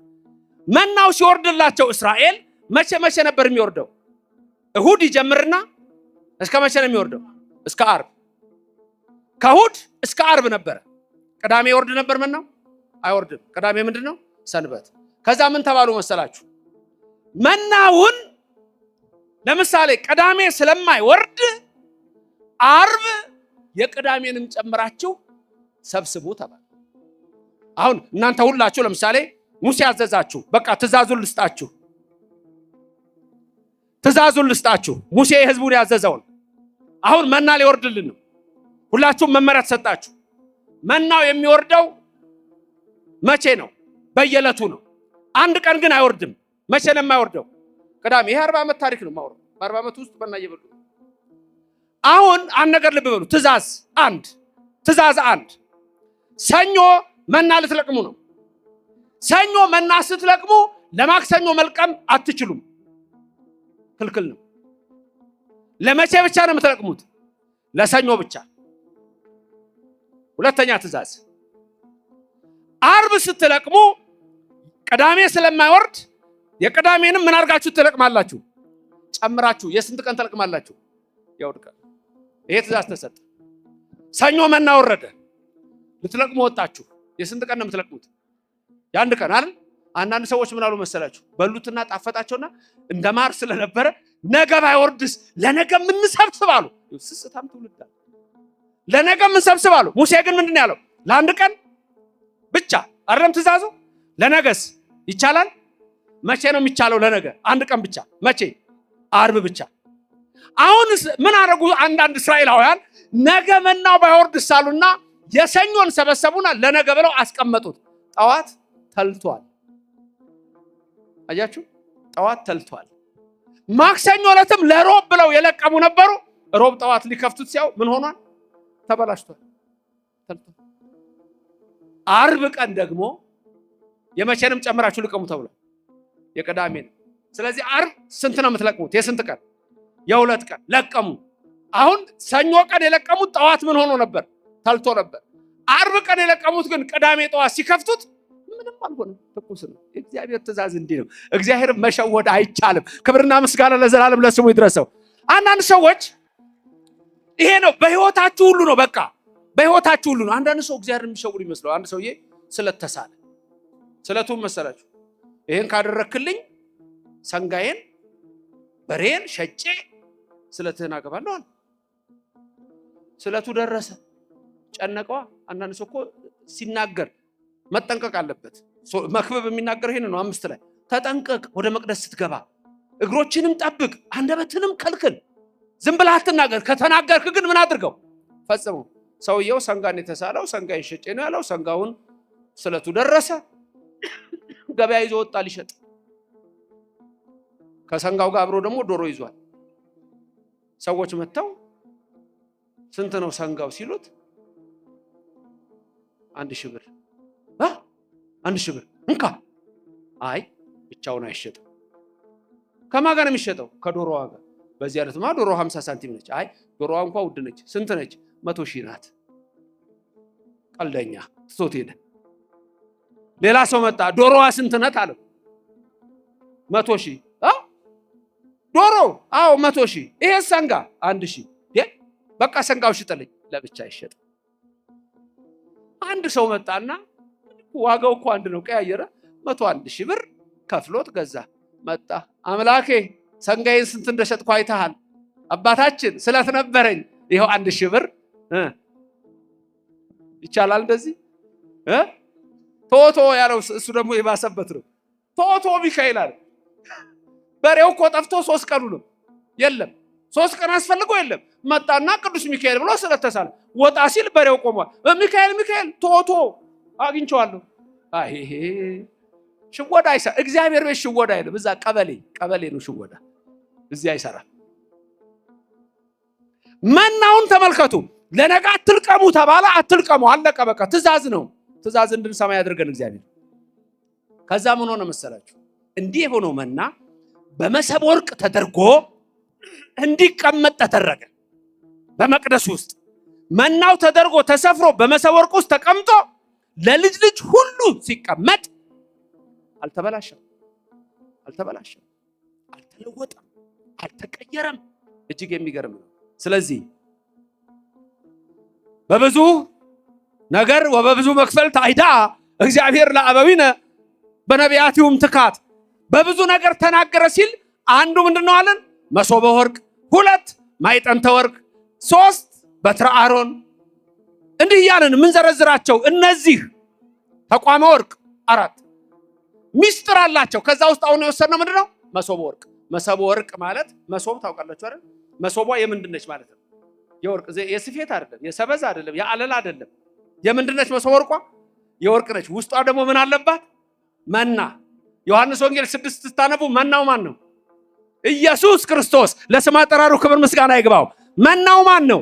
መናው ሲወርድላቸው እስራኤል መቼ ነበር የሚወርደው? እሁድ ይጀምርና እስከ መቼ ነው የሚወርደው? እስከ ዓርብ። ከእሁድ እስከ ዓርብ ነበረ። ቅዳሜ ይወርድ ነበር መናው? አይወርድም። ቅዳሜ ምንድነው? ሰንበት። ከዛ ምን ተባሉ መሰላችሁ? መናውን ለምሳሌ ቅዳሜ ስለማይወርድ ዓርብ የቅዳሜንም ጨምራችሁ ሰብስቡ ተባለ። አሁን እናንተ ሁላችሁ ለምሳሌ ሙሴ ያዘዛችሁ፣ በቃ ትእዛዙን ልስጣችሁ ሙሴ ህዝቡን ያዘዘውን። አሁን መና ሊወርድልን ነው። ሁላችሁም መመሪያ ተሰጣችሁ። መናው የሚወርደው መቼ ነው? በየዕለቱ ነው። አንድ ቀን ግን አይወርድም። መቼ ነው የማይወርደው? ቅዳሜ። ይሄ 40 ዓመት ታሪክ ነው የማወራው። በ40 ዓመት ውስጥ መና እየበሉ። አሁን አንድ ነገር ልብ በሉ። ትእዛዝ አንድ ሰኞ መና ልትለቅሙ ነው። ሰኞ መና ስትለቅሙ ለማክሰኞ መልቀም አትችሉም፣ ክልክል ነው። ለመቼ ብቻ ነው የምትለቅሙት? ለሰኞ ብቻ። ሁለተኛ ትእዛዝ፣ ዓርብ ስትለቅሙ ቅዳሜ ስለማይወርድ የቅዳሜንም ምን አድርጋችሁ ትለቅማላችሁ? ጨምራችሁ። የስንት ቀን ትለቅማላችሁ? የእሑድ ቀን። ይሄ ትእዛዝ ተሰጠ። ሰኞ መና ወረደ፣ ልትለቅሙ ወጣችሁ። የስንት ቀን ነው የምትለቅሙት? የአንድ ቀን አይደል? አንዳንድ ሰዎች ምን አሉ መሰላችሁ? በሉትና ጣፈጣቸውና እንደማር ስለነበረ ነገ ባይወርድስ ለነገ ምን ሰብስብ አሉ። ስስታም ትውልድ አለ። ለነገ ምን ሰብስብ አሉ። ሙሴ ግን ምንድን ያለው? ለአንድ ቀን ብቻ አይደለም ትእዛዙ? ለነገስ ይቻላል? መቼ ነው የሚቻለው? ለነገ አንድ ቀን ብቻ። መቼ? ዓርብ ብቻ። አሁን ምን አደረጉ? አንዳንድ እስራኤላውያን ነገ መናው ባይወርድስ አሉና የሰኞን ሰበሰቡና ለነገ ብለው አስቀመጡት። ጠዋት ተልቷል። አያችሁ? ጠዋት ተልቷል። ማክሰኞ ዕለትም ለሮብ ብለው የለቀሙ ነበሩ። ሮብ ጠዋት ሊከፍቱት ሲያው ምን ሆኗል? ተበላሽቷል፣ ተልቷል። ዓርብ ቀን ደግሞ የመቼንም ጨምራችሁ ልቀሙ ተብሏል፣ የቅዳሜን። ስለዚህ ዓርብ ስንት ነው የምትለቅሙት? የስንት ቀን? የሁለት ቀን ለቀሙ። አሁን ሰኞ ቀን የለቀሙት ጠዋት ምን ሆኖ ነበር? ተልቶ ነበር። ዓርብ ቀን የለቀሙት ግን ቅዳሜ ጠዋት ሲከፍቱት ምንም አልሆነም፣ ትኩስ ነው። የእግዚአብሔር ትእዛዝ እንዲህ ነው። እግዚአብሔር መሸወድ አይቻልም። ክብርና ምስጋና ለዘላለም ለስሙ ይድረሰው። አንዳንድ ሰዎች ይሄ ነው በህይወታችሁ ሁሉ ነው፣ በቃ በህይወታችሁ ሁሉ ነው። አንዳንድ ሰው እግዚአብሔር የሚሸውድ ይመስለው። አንድ ሰውዬ ስለተሳለ ስለቱን መሰላችሁ? ይሄን ካደረክልኝ ሰንጋዬን በሬን ሸጬ ስለትህን አገባለሁ አለ። ስለቱ ደረሰ፣ ጨነቀዋ። አንዳንድ ሰው እኮ ሲናገር መጠንቀቅ አለበት። መክብብ የሚናገር ይሄን ነው። 5 ላይ ተጠንቀቅ፣ ወደ መቅደስ ስትገባ እግሮችንም ጠብቅ፣ አንደበትንም ከልክል። ዝም ብለህ አትናገር። ከተናገርክ ግን ምን አድርገው? ፈጽመው። ሰውየው ሰንጋን የተሳለው ሰንጋዬን ሸጬ ነው ያለው። ሰንጋውን ስለቱ ደረሰ፣ ገበያ ይዞ ወጣ ሊሸጥ። ከሰንጋው ጋር አብሮ ደግሞ ዶሮ ይዟል። ሰዎች መጥተው ስንት ነው ሰንጋው ሲሉት 1000 ብር። 1000 ብር እንካ። አይ ብቻውን አይሸጥም። ከማን ጋር ነው የሚሸጠው? ከዶሮዋ ጋር። በዚህ አይነትማ ዶሮ 50 ሳንቲም ነች። አይ ዶሮዋ እንኳን ውድ ነች። ስንት ነች? 100 ሺህ ናት። ቀልደኛ ትቶት ሄደ። ሌላ ሰው መጣ። ዶሮዋ ስንት ናት አለው። 100 ሺህ። ዶሮ? አዎ 100 ሺህ። ይሄ ሰንጋ 1000። በቃ ሰንጋው ሽጥልኝ። ለብቻ አይሸጥ። አንድ ሰው መጣና ዋጋው እኮ አንድ ነው፣ ቀያየረ። 101 ሺህ ብር ከፍሎት ገዛ። መጣ። አምላኬ ሰንጋዬን ስንት እንደሸጥኩ አይተሃል? አባታችን ስለት ነበረኝ፣ ይኸው 1000 ብር። ይቻላል እንደዚህ? ቶቶ ያለው እሱ ደግሞ የባሰበት ነው። ቶቶ ሚካኤል አለ። በሬው እኮ ጠፍቶ 3 ቀኑ ነው። የለም 3 ቀን አስፈልገው የለም። መጣና ቅዱስ ሚካኤል ብሎ ስለተሳለ ወጣ ሲል በሬው ቆሟል። ሚካኤል ሚካኤል ቶቶ አግኝቼዋለሁ። አይ ሽወዳ አይሰራ። እግዚአብሔር ቤት ሽወዳ አይደለም። እዛ ቀበሌ ነው ሽወዳ፣ እዚህ አይሰራም። መናውን ተመልከቱ። ለነገ አትልቀሙ ተባለ፣ አትልቀሙ። አለቀ በቃ። ትእዛዝ ነው። ትእዛዝ እንድንሰማ ያድርገን እግዚአብሔር። ከዛ ምን ሆነ መሰላችሁ? እንዲህ የሆነው መና በመሰብ ወርቅ ተደርጎ እንዲቀመጥ ተደረገ። በመቅደስ ውስጥ መናው ተደርጎ ተሰፍሮ በመሰብ ወርቅ ውስጥ ተቀምጦ ለልጅ ልጅ ሁሉ ሲቀመጥ አልተበላሸም፣ አልተለወጠም። አልተቀየረም። እጅግ የሚገርም ነው። ስለዚህ በብዙ ነገር ወበብዙ መክፈልት አይዳ እግዚአብሔር ለአበዊነ በነቢያቲሁም ትካት በብዙ ነገር ተናገረ ሲል አንዱ ምንድነው አለን? መሶበ ወርቅ፣ 2 ማዕጠንተ ወርቅ፣ 3 በትረ አሮን። እንዲህ እያልን የምንዘረዝራቸው እነዚህ ተቋመ ወርቅ 4 ሚስጥር አላቸው። ከዛ ውስጥ አሁን የወሰድነው ምንድነው? መሶበ ወርቅ። መሶበ ወርቅ ማለት መሶብ ታውቃላችሁ አይደል? መሶቧ የምንድነች ማለት ነው? የወርቅ የስፌት አይደለም፣ የሰበዝ አይደለም፣ የአለላ አይደለም። የምንድነች መሶበ ወርቋ? የወርቅ ነች። ውስጧ ደግሞ ምን አለባት? መና። ዮሐንስ ወንጌል 6 ስታነቡ መናው ማን ነው? ኢየሱስ ክርስቶስ። ለስም አጠራሩ ክብር ምስጋና ይግባው። መናው ማን ነው?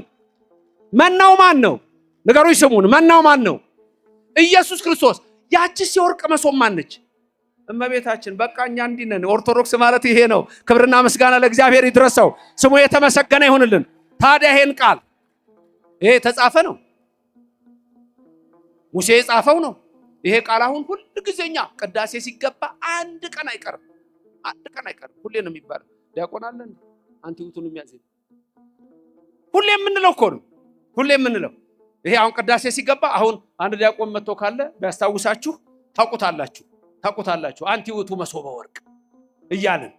መናው ማን ነው? ንገሩኝ ስሙን። መናው ማን ነው? ኢየሱስ ክርስቶስ። ያቺስ የወርቅ መሶብ ማን ነች? እመቤታችን። በቃ እኛ እንዲህ ነን። ኦርቶዶክስ ማለት ይሄ ነው። ክብርና ምስጋና ለእግዚአብሔር ይድረሰው፣ ስሙ የተመሰገነ ይሁንልን። ታዲያ ይሄን ቃል ይሄ የተጻፈ ነው፣ ሙሴ የጻፈው ነው። ይሄ ቃል አሁን ሁሉ ጊዜኛ ቅዳሴ ሲገባ አንድ ቀን አይቀርም፣ አንድ ቀን አይቀርም። ሁሌ ነው የሚባለው። ዲያቆን አለን አንቲውቱን የሚያዘኝ ሁሌ የምንለው እኮ ነው፣ ሁሌ የምንለው ይሄ። አሁን ቅዳሴ ሲገባ አሁን አንድ ዲያቆን መጥቶ ካለ ቢያስታውሳችሁ ታውቁታላችሁ። አንቲውቱ መሶበ ወርቅ እያልን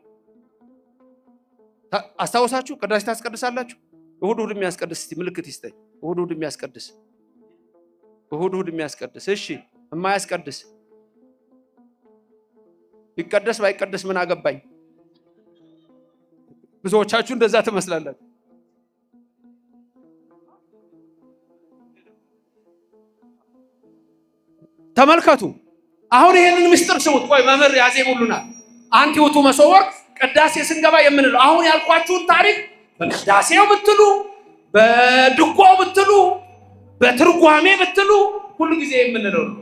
አስታውሳችሁ ቅዳሴ ታስቀድሳላችሁ። እሁድ የሚያስቀድስ እስቲ ምልክት ይስጠኝ። እሁድ የሚያስቀድስ እሁድ የሚያስቀድስ። እሺ የማያስቀድስ ቢቀደስ ባይቀደስ ምን አገባኝ? ብዙዎቻችሁ እንደዛ ትመስላላችሁ። ተመልከቱ። አሁን ይሄንን ምስጢር ስሙት። ቆይ መምህር ያዜሙልናል። አንቲውቱ መሶበ ወርቅ ቅዳሴ ስንገባ የምንለው አሁን ያልኳችሁን ታሪክ በቅዳሴው ብትሉ፣ በድጓው ብትሉ፣ በትርጓሜ ብትሉ ሁሉ ጊዜ የምንለው ነው።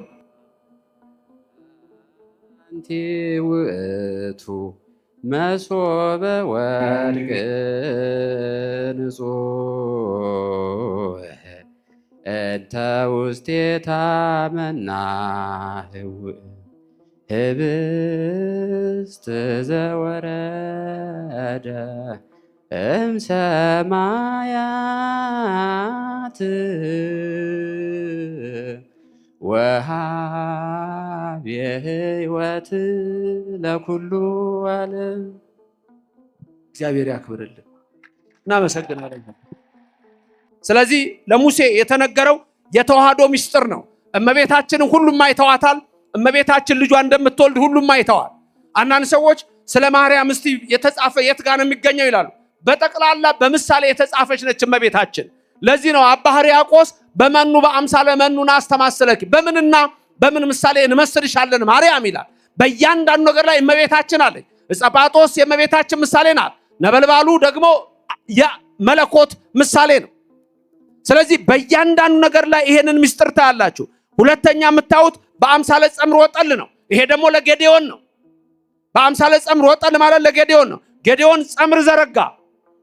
አንቲውቱ መሶበ ወርቅ ንጹሕ እንተ ውስቴታ መናህው ህብስት ዘወረደ እምሰማያት ወሀብ የህይወት ለኩሉ ዓለም። እግዚአብሔር ያክብርልን። እናመሰግናለን። ስለዚህ ለሙሴ የተነገረው የተዋህዶ ምስጢር ነው። እመቤታችንን ሁሉም አይተዋታል። እመቤታችን ልጇ እንደምትወልድ ሁሉም አይተዋል። አንዳንድ ሰዎች ስለ ማርያም እስቲ የተጻፈ የት ጋር ነው የሚገኘው ይላሉ። በጠቅላላ በምሳሌ የተጻፈች ነች እመቤታችን። ለዚህ ነው አባ ሕርያቆስ በመኑ በአምሳለ መኑና አስተማሰለኪ፣ በምንና በምን ምሳሌ እንመስልሻለን ማርያም ይላል። በእያንዳንዱ ነገር ላይ እመቤታችን አለች። ዕፀ ጳጦስ የእመቤታችን ምሳሌ ናት። ነበልባሉ ደግሞ የመለኮት ምሳሌ ነው። ስለዚህ በእያንዳንዱ ነገር ላይ ይሄንን ምስጢር ታያላችሁ። ሁለተኛ የምታዩት በአምሳለ ጸምር ወጠል ነው። ይሄ ደግሞ ለጌዴዎን ነው። በአምሳለ ጸምር ወጠል ማለት ለጌዴዎን ነው። ጌዴዎን ጸምር ዘረጋ።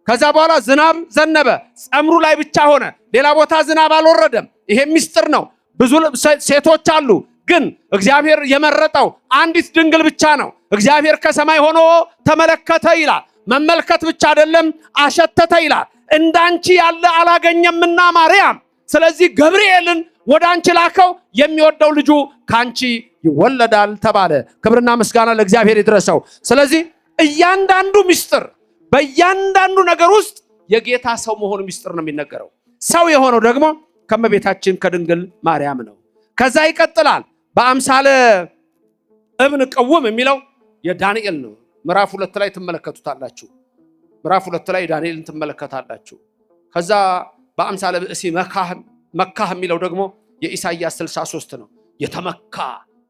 ከዛ በኋላ ዝናብ ዘነበ። ጸምሩ ላይ ብቻ ሆነ፣ ሌላ ቦታ ዝናብ አልወረደም። ይሄ ምስጢር ነው። ብዙ ሴቶች አሉ፣ ግን እግዚአብሔር የመረጠው አንዲት ድንግል ብቻ ነው። እግዚአብሔር ከሰማይ ሆኖ ተመለከተ ይላል። መመልከት ብቻ አይደለም አሸተተ ይላል። እንዳንቺ ያለ አላገኘምና ማርያም። ስለዚህ ገብርኤልን ወደ አንቺ ላከው፣ የሚወደው ልጁ ካንቺ ይወለዳል ተባለ። ክብርና ምስጋና ለእግዚአብሔር ይድረሰው። ስለዚህ እያንዳንዱ ምስጢር በእያንዳንዱ ነገር ውስጥ የጌታ ሰው መሆኑ ምስጢር ነው የሚነገረው። ሰው የሆነው ደግሞ ከእመቤታችን ከድንግል ማርያም ነው። ከዛ ይቀጥላል። በአምሳለ እብን ቅውም የሚለው የዳንኤል ነው። ምዕራፍ 2 ላይ ትመለከቱታላችሁ። ምዕራፍ 2 ላይ ዳንኤልን ትመለከታላችሁ። ከዛ በአምሳለ ብእሲ መካህ የሚለው ደግሞ የኢሳይያስ 63 ነው። የተመካ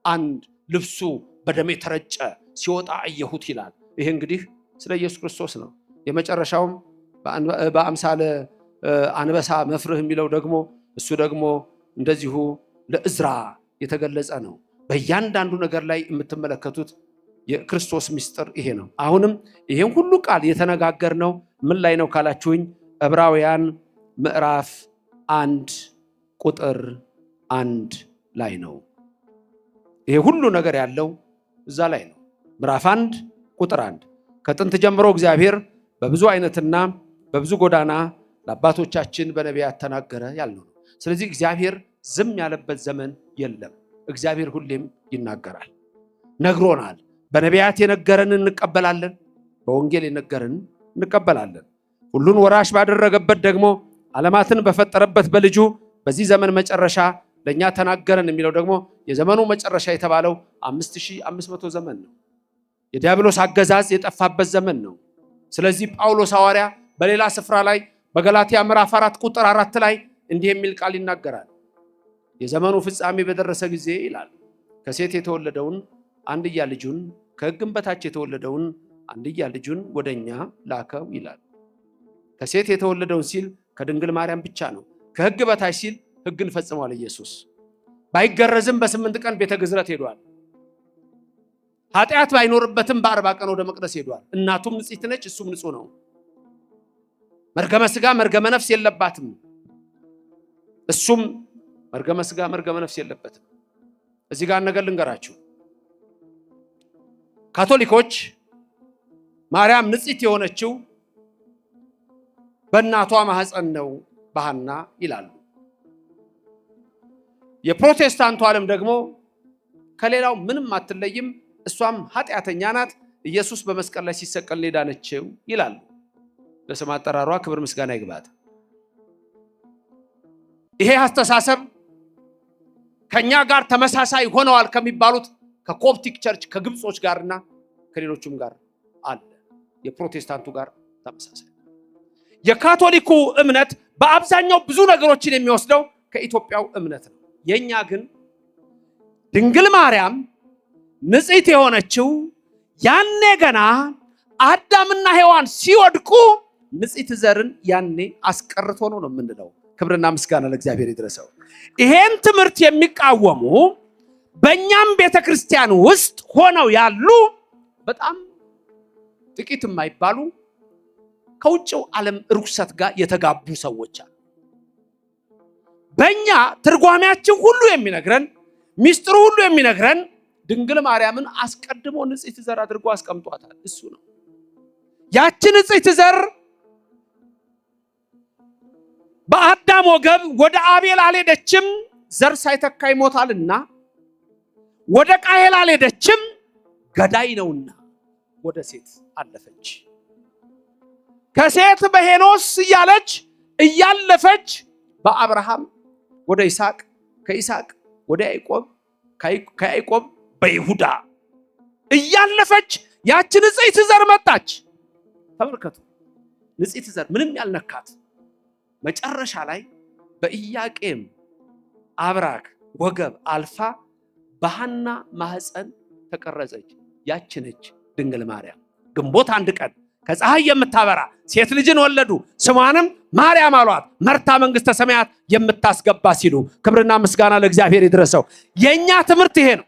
አንድ ልብሱ በደም የተረጨ ሲወጣ አየሁት ይላል። ይሄ እንግዲህ ስለ ኢየሱስ ክርስቶስ ነው። የመጨረሻውም በአምሳለ አንበሳ መፍርህ የሚለው ደግሞ እሱ ደግሞ እንደዚሁ ለእዝራ የተገለጸ ነው። በእያንዳንዱ ነገር ላይ የምትመለከቱት የክርስቶስ ምስጢር ይሄ ነው። አሁንም ይሄን ሁሉ ቃል የተነጋገርነው ምን ላይ ነው ካላችሁኝ፣ ዕብራውያን ምዕራፍ 1 ቁጥር 1 ላይ ነው። ይሄ ሁሉ ነገር ያለው እዛ ላይ ነው። ምዕራፍ 1 ቁጥር 1 ከጥንት ጀምሮ እግዚአብሔር በብዙ አይነትና በብዙ ጎዳና ለአባቶቻችን በነቢያት ተናገረ ያልነው ነው። ስለዚህ እግዚአብሔር ዝም ያለበት ዘመን የለም። እግዚአብሔር ሁሌም ይናገራል፣ ነግሮናል። በነቢያት የነገረንን እንቀበላለን፣ በወንጌል የነገረንን እንቀበላለን። ሁሉን ወራሽ ባደረገበት ደግሞ ዓለማትን በፈጠረበት በልጁ በዚህ ዘመን መጨረሻ ለኛ ተናገረን የሚለው ደግሞ የዘመኑ መጨረሻ የተባለው 5500 ዘመን ነው። የዲያብሎስ አገዛዝ የጠፋበት ዘመን ነው። ስለዚህ ጳውሎስ ሐዋርያ በሌላ ስፍራ ላይ በገላትያ ምዕራፍ 4 ቁጥር 4 ላይ እንዲህ የሚል ቃል ይናገራል። የዘመኑ ፍጻሜ በደረሰ ጊዜ ይላል ከሴት የተወለደውን አንድያ ልጁን ከሕግም በታች የተወለደውን አንድያ ልጁን ወደኛ ላከው ይላል። ከሴት የተወለደውን ሲል ከድንግል ማርያም ብቻ ነው። ከሕግ በታች ሲል ሕግን ፈጽሟል። ኢየሱስ ባይገረዝም በ8 ቀን ቤተ ግዝረት ሄዷል። ኃጢአት ባይኖርበትም በ40 ቀን ወደ መቅደስ ሄዷል። እናቱም ንጽሕት ነች፣ እሱም ንጹህ ነው። መርገመ ሥጋ መርገመ ነፍስ የለባትም፣ እሱም መርገመ ሥጋ መርገመ ነፍስ የለበትም። እዚህ ጋር ነገር ልንገራችሁ። ካቶሊኮች ማርያም ንጽሕት የሆነችው በእናቷ ማህፀን ነው በሐና ይላሉ። የፕሮቴስታንቱ ዓለም ደግሞ ከሌላው ምንም አትለይም፣ እሷም ኃጢአተኛ ናት፣ ኢየሱስ በመስቀል ላይ ሲሰቀል ዳነችው ይላሉ። ለስም አጠራሯ ክብር ምስጋና ይግባት። ይሄ አስተሳሰብ ከኛ ጋር ተመሳሳይ ሆነዋል ከሚባሉት ከኮፕቲክ ቸርች ከግብጾች ጋርና ከሌሎችም ጋር አለ። የፕሮቴስታንቱ ጋር ተመሳሳይ። የካቶሊኩ እምነት በአብዛኛው ብዙ ነገሮችን የሚወስደው ከኢትዮጵያው እምነት ነው። የኛ ግን ድንግል ማርያም ንጽሕት የሆነችው ያኔ ገና አዳምና ሔዋን ሲወድቁ ንጽሕት ዘርን ያኔ አስቀርቶ ነው የምንለው። ክብርና ምስጋና ለእግዚአብሔር ይድረሰው። ይሄን ትምህርት የሚቃወሙ በእኛም ቤተክርስቲያን ውስጥ ሆነው ያሉ በጣም ጥቂት የማይባሉ ከውጭው ዓለም ርኩሰት ጋር የተጋቡ ሰዎች አሉ። በእኛ ትርጓሜያችን ሁሉ የሚነግረን ሚስጥሩ ሁሉ የሚነግረን ድንግል ማርያምን አስቀድሞ ንጽሕት ዘር አድርጎ አስቀምጧታል። እሱ ነው። ያቺ ንጽሕት ዘር በአዳም ወገብ ወደ አቤል አልሄደችም፣ ዘር ሳይተካ ይሞታልና። ወደ ቃየል አልሄደችም፣ ገዳይ ነውና ወደ ሴት አለፈች። ከሴት በሄኖስ እያለች እያለፈች በአብርሃም ወደ ይስሐቅ፣ ከይስሐቅ ወደ ያዕቆብ፣ ከያዕቆብ በይሁዳ እያለፈች ያቺ ንጽሕት ዘር መጣች። ተመልከቱ፣ ንጽሕት ዘር ምንም ያልነካት መጨረሻ ላይ በኢያቄም አብራክ ወገብ አልፋ በሐና ማህፀን ተቀረጸች። ያች ነች ድንግል ማርያም። ግንቦት 1 ቀን ከፀሐይ የምታበራ ሴት ልጅን ወለዱ፣ ስሟንም ማርያም አሏት፣ መርታ መንግስተ ሰማያት የምታስገባ ሲሉ። ክብርና ምስጋና ለእግዚአብሔር ይድረሰው። የኛ ትምህርት ይሄ ነው።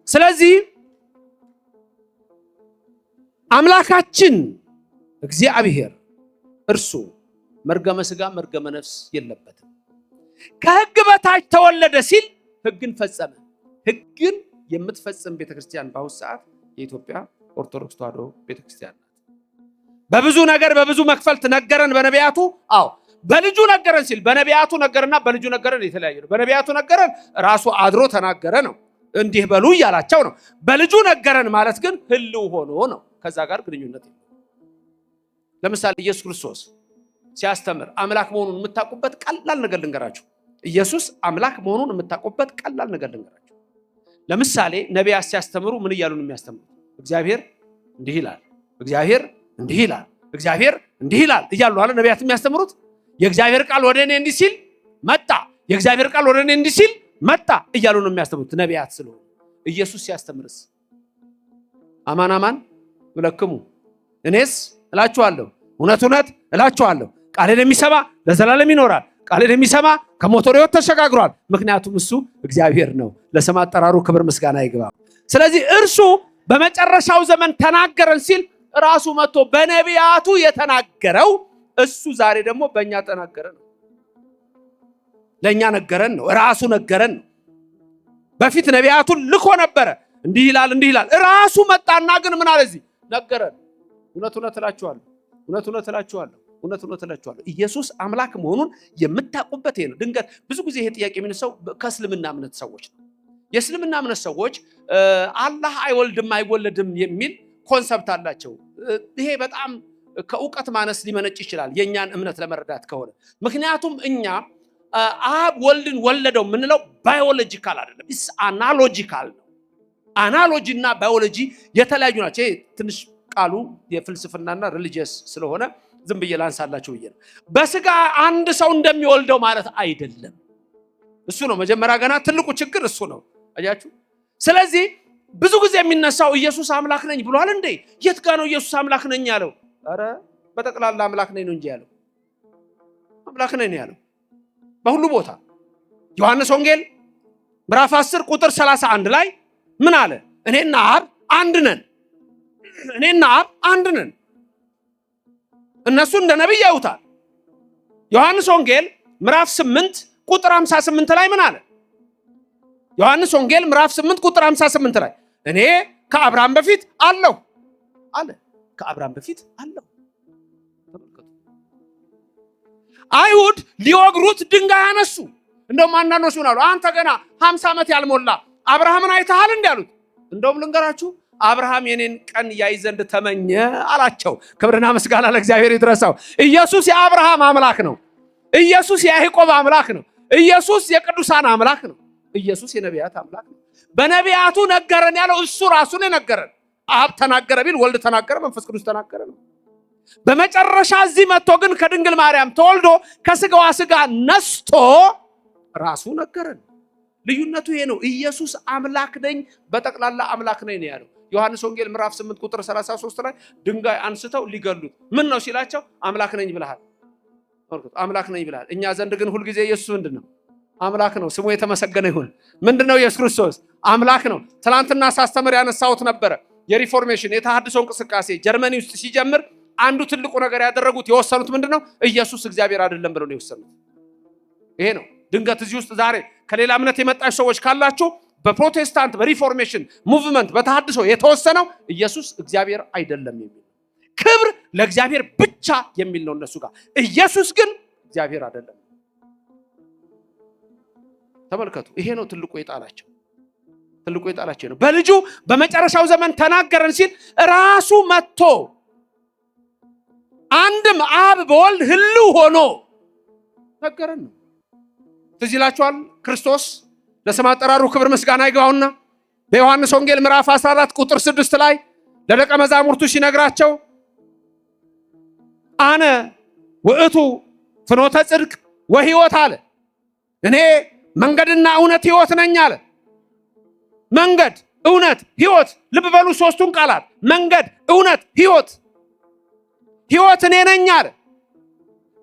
ስለዚህ አምላካችን እግዚአብሔር እርሱ መርገመ ሥጋ መርገመ ነፍስ የለበትም። ከሕግ በታች ተወለደ ሲል ሕግን ፈጸመ። ሕግን የምትፈጽም ቤተክርስቲያን በአሁኑ ሰዓት የኢትዮጵያ ኦርቶዶክስ ተዋሕዶ ቤተክርስቲያን ናት። በብዙ ነገር በብዙ መክፈልት ነገረን በነቢያቱ። አዎ በልጁ ነገረን ሲል በነቢያቱ ነገርና በልጁ ነገረን የተለያየ ነው። በነቢያቱ ነገረን ራሱ አድሮ ተናገረ ነው፣ እንዲህ በሉ እያላቸው ነው። በልጁ ነገረን ማለት ግን ህልው ሆኖ ነው፣ ከዛ ጋር ግንኙነት የለም። ለምሳሌ ኢየሱስ ክርስቶስ ሲያስተምር አምላክ መሆኑን የምታውቁበት ቀላል ነገር ልንገራችሁ። ኢየሱስ አምላክ መሆኑን የምታውቁበት ቀላል ነገር ልንገራችሁ። ለምሳሌ ነቢያት ሲያስተምሩ ምን እያሉ ነው የሚያስተምሩት? እግዚአብሔር እንዲህ ይላል፣ እግዚአብሔር እንዲህ ይላል፣ እግዚአብሔር እንዲህ ይላል እያሉ አለ ነቢያት የሚያስተምሩት። የእግዚአብሔር ቃል ወደ እኔ እንዲህ ሲል መጣ፣ የእግዚአብሔር ቃል ወደ እኔ እንዲህ ሲል መጣ እያሉ ነው የሚያስተምሩት ነቢያት ስለሆኑ። ኢየሱስ ሲያስተምርስ አማን አማን ብለክሙ እኔስ እላችኋለሁ እውነት እውነት እላችኋለሁ ቃሌን የሚሰማ ለዘላለም ይኖራል፣ ቃሌን የሚሰማ ከሞት ወደ ሕይወት ተሸጋግሯል። ምክንያቱም እሱ እግዚአብሔር ነው። ለስም አጠራሩ ክብር ምስጋና ይግባ። ስለዚህ እርሱ በመጨረሻው ዘመን ተናገረን ሲል ራሱ መጥቶ በነቢያቱ የተናገረው እሱ ዛሬ ደግሞ በእኛ ተናገረ ነው። ለእኛ ነገረን ነው፣ ራሱ ነገረን ነው። በፊት ነቢያቱን ልኮ ነበረ፣ እንዲህ ይላል እንዲህ ይላል። ራሱ መጣና ግን ምን አለ? እዚህ ነገረን። እውነት እላችኋለሁ ኢየሱስ አምላክ መሆኑን የምታውቁበት ይሄ ነው። ድንገት ብዙ ጊዜ ይሄ ጥያቄ የሚነሳው ከእስልምና እምነት ሰዎች ነው። የእስልምና እምነት ሰዎች አላህ አይወልድም አይወለድም የሚል ኮንሰፕት አላቸው። ይሄ በጣም ከእውቀት ማነስ ሊመነጭ ይችላል የኛን እምነት ለመረዳት ከሆነ። ምክንያቱም እኛ አብ ወልድን ወለደው የምንለው ባዮሎጂካል አይደለም፣ ኢስ አናሎጂካል ነው። አናሎጂና ባዮሎጂ የተለያዩ ናቸው። ይሄ ትንሽ ቃሉ የፍልስፍናና ሪሊጂየስ ስለሆነ ዝም ብዬ ላንሳላችሁ ብዬ ነው። በስጋ አንድ ሰው እንደሚወልደው ማለት አይደለም። እሱ ነው መጀመሪያ ገና ትልቁ ችግር እሱ ነው። አያችሁ? ስለዚህ ብዙ ጊዜ የሚነሳው ኢየሱስ አምላክ ነኝ ብሏል እንዴ? የት ጋር ነው ኢየሱስ አምላክ ነኝ ያለው? አረ በጠቅላላ አምላክ ነኝ ነው እንጂ ያለው አምላክ ነኝ ያለው በሁሉ ቦታ። ዮሐንስ ወንጌል ምዕራፍ 10 ቁጥር 31 ላይ ምን አለ? እኔና አብ አንድ ነን። እነሱ እንደ ነብይ ያዩታል። ዮሐንስ ወንጌል ምዕራፍ 8 ቁጥር 58 ላይ ምን አለ? ዮሐንስ ወንጌል ምዕራፍ 8 ቁጥር 58 ላይ እኔ ከአብርሃም በፊት አለሁ አለ። ከአብርሃም በፊት አለሁ። ተመልከቱ። አይሁድ ሊወግሩት ድንጋይ አነሱ። እንደውም አንዳንዶች ምን አሉ? አንተ ገና 50 ዓመት ያልሞላ አብርሃምን አይተሃል እንዴ አሉት። እንደውም ልንገራችሁ አብርሃም የኔን ቀን ያይ ዘንድ ተመኘ አላቸው። ክብርና ምስጋና ለእግዚአብሔር ይድረሰው። ኢየሱስ የአብርሃም አምላክ ነው። ኢየሱስ የያዕቆብ አምላክ ነው። ኢየሱስ የቅዱሳን አምላክ ነው። ኢየሱስ የነቢያት አምላክ ነው። በነቢያቱ ነገረን ያለው እሱ ራሱን የነገረን። አብ ተናገረ ቢል ወልድ ተናገረ፣ መንፈስ ቅዱስ ተናገረ ነው። በመጨረሻ እዚህ መጥቶ ግን ከድንግል ማርያም ተወልዶ ከስጋዋ ስጋ ነስቶ ራሱ ነገረን። ልዩነቱ ይሄ ነው። ኢየሱስ አምላክ ነኝ፣ በጠቅላላ አምላክ ነኝ ነው ያለው። ዮሐንስ ወንጌል ምዕራፍ 8 ቁጥር 33 ላይ ድንጋይ አንስተው ሊገሉት ምን ነው ሲላቸው አምላክ ነኝ ብለሃል። አምላክ ነኝ ብለሃል። እኛ ዘንድ ግን ሁልጊዜ ኢየሱስ ምንድነው? አምላክ ነው። ስሙ የተመሰገነ ይሁን። ምንድነው? ኢየሱስ ክርስቶስ አምላክ ነው። ትናንትና ሳስተምር ያነሳሁት ነበረ። የሪፎርሜሽን የተሐድሶ እንቅስቃሴ ጀርመኒ ውስጥ ሲጀምር አንዱ ትልቁ ነገር ያደረጉት የወሰኑት ምንድነው? ኢየሱስ እግዚአብሔር አይደለም ብለው ነው የወሰኑት። ይሄ ነው። ድንገት እዚህ ውስጥ ዛሬ ከሌላ እምነት የመጣች ሰዎች ካላችሁ በፕሮቴስታንት በሪፎርሜሽን ሙቭመንት በተሐድሶ የተወሰነው ኢየሱስ እግዚአብሔር አይደለም የሚል ክብር ለእግዚአብሔር ብቻ የሚል ነው እነሱ ጋር። ኢየሱስ ግን እግዚአብሔር አይደለም። ተመልከቱ። ይሄ ነው ትልቁ የጣላቸው ነው። በልጁ በመጨረሻው ዘመን ተናገረን ሲል ራሱ መጥቶ አንድም አብ በወልድ ህልው ሆኖ ነገረን ነው። ትዝ ይላችኋል ክርስቶስ ለስም አጠራሩ ክብር ምስጋና ይግባውና በዮሐንስ ወንጌል ምዕራፍ 14 ቁጥር 6 ላይ ለደቀ መዛሙርቱ ሲነግራቸው አነ ውእቱ ፍኖተ ጽድቅ ወሕይወት አለ። እኔ መንገድና እውነት ሕይወት ነኝ አለ። መንገድ፣ እውነት፣ ሕይወት። ልብ በሉ ሶስቱን ቃላት መንገድ፣ እውነት፣ ሕይወት። ሕይወት እኔ ነኝ አለ።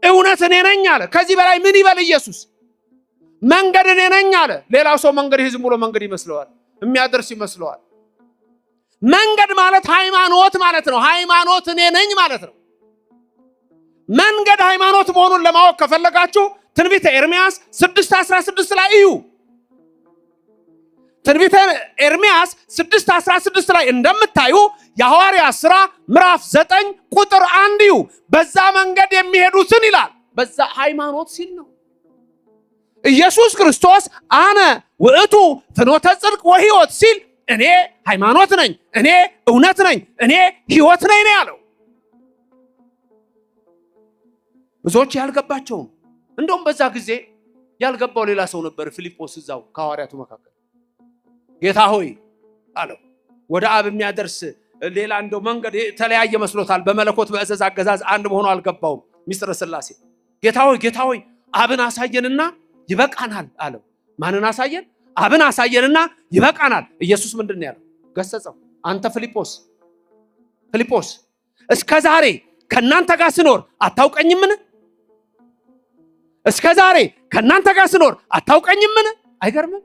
እውነት እኔ ነኝ አለ። ከዚህ በላይ ምን ይበል ኢየሱስ? መንገድ እኔ ነኝ አለ። ሌላው ሰው መንገድ ዝም ብሎ መንገድ ይመስለዋል፣ የሚያደርስ ይመስለዋል። መንገድ ማለት ሃይማኖት ማለት ነው። ሃይማኖት እኔ ነኝ ማለት ነው። መንገድ ሃይማኖት መሆኑን ለማወቅ ከፈለጋችሁ ትንቢተ ኤርምያስ 6:16 ላይ እዩ። ትንቢተ ኤርምያስ 6:16 ላይ እንደምታዩ የሐዋርያት ሥራ ምዕራፍ 9 ቁጥር 1 እዩ። በዛ መንገድ የሚሄዱትን ይላል። በዛ ሃይማኖት ሲል ነው። ኢየሱስ ክርስቶስ አነ ውእቱ ፍኖተ ጽድቅ ወሕይወት ሲል እኔ ሃይማኖት ነኝ፣ እኔ እውነት ነኝ፣ እኔ ሕይወት ነኝ ነው ያለው። ብዙዎች ያልገባቸውም እንደውም በዛ ጊዜ ያልገባው ሌላ ሰው ነበር። ፊልጶስ እዛው ከሐዋርያቱ መካከል ጌታ ሆይ አለው። ወደ አብ የሚያደርስ ሌላ እንደው መንገድ የተለያየ መስሎታል። በመለኮት በእዘዝ አገዛዝ አንድ መሆኑ አልገባውም። ሚስጥረ ሥላሴ ጌታ ሆይ አብን አሳየንና ይበቃናል አለው። ማንን አሳየን? አብን አሳየንና ይበቃናል። ኢየሱስ ምንድን ነው ያለው? ገሰጸው። አንተ ፊልጶስ እስከ ዛሬ ከናንተ ጋር ስኖር አታውቀኝምን? እስከ ዛሬ ከናንተ ጋር ስኖር አታውቀኝምን? አይገርምም?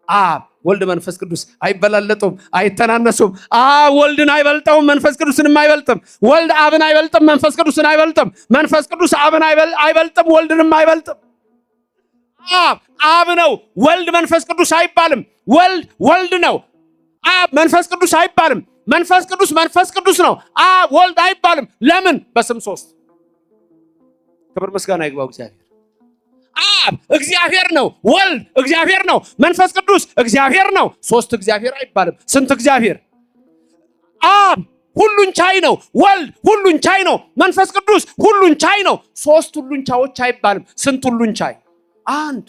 አብ ወልድ መንፈስ ቅዱስ አይበላለጡም፣ አይተናነሱም። አብ ወልድን አይበልጠውም፣ መንፈስ ቅዱስንም አይበልጥም። ወልድ አብን አይበልጥም፣ መንፈስ ቅዱስን አይበልጥም። መንፈስ ቅዱስ አብን አይበልጥም፣ ወልድንም አይበልጥም። አብ ነው፣ ወልድ መንፈስ ቅዱስ አይባልም። ወልድ ነው፣ አብ መንፈስ ቅዱስ አይባልም። መንፈስ ቅዱስ ነው። አብ ወልድ አይባልም። ለምን? በስም ሶስት። ክብር ምስጋና ይግባው እግዚአብሔር። አብ እግዚአብሔር ነው፣ ወልድ እግዚአብሔር ነው፣ መንፈስ ቅዱስ እግዚአብሔር ነው። ሶስት እግዚአብሔር አይባልም። ስንት እግዚአብሔር? አብ ሁሉን ቻይ ነው፣ ወልድ ሁሉን ቻይ ነው፣ መንፈስ ቅዱስ ሁሉን ቻይ ነው። ሶስት ሁሉን ቻዮች አይባልም። ስንት ሁሉን ቻይ? አንድ።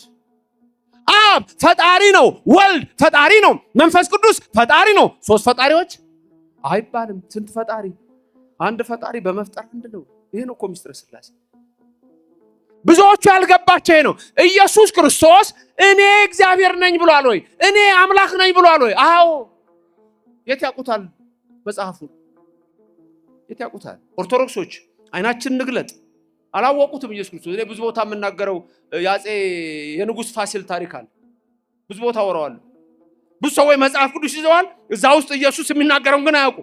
አብ ፈጣሪ ነው፣ ወልድ ፈጣሪ ነው፣ መንፈስ ቅዱስ ፈጣሪ ነው። ሶስት ፈጣሪዎች አይባልም። ስንት ፈጣሪ? አንድ ፈጣሪ በመፍጠር አንድ ነው። ይሄ ነው እኮ ምስጢረ ሥላሴ። ብዙዎቹ ያልገባቸው ይሄ ነው። ኢየሱስ ክርስቶስ እኔ እግዚአብሔር ነኝ ብሏል ወይ? እኔ አምላክ ነኝ ብሏል ወይ? አዎ። የት ያውቁታል? መጽሐፉን የት ያውቁታል? ኦርቶዶክሶች አይናችን ንግለጥ አላወቁትም። ኢየሱስ ክርስቶስ እኔ ብዙ ቦታ የምናገረው የንጉሥ ፋሲል ታሪክ አለ። ብዙ ቦታ ወራዋለሁ። ብዙ ሰዎች መጽሐፍ ቅዱስ ይዘዋል። እዛ ውስጥ ኢየሱስ የሚናገረውን ግን አያውቁ።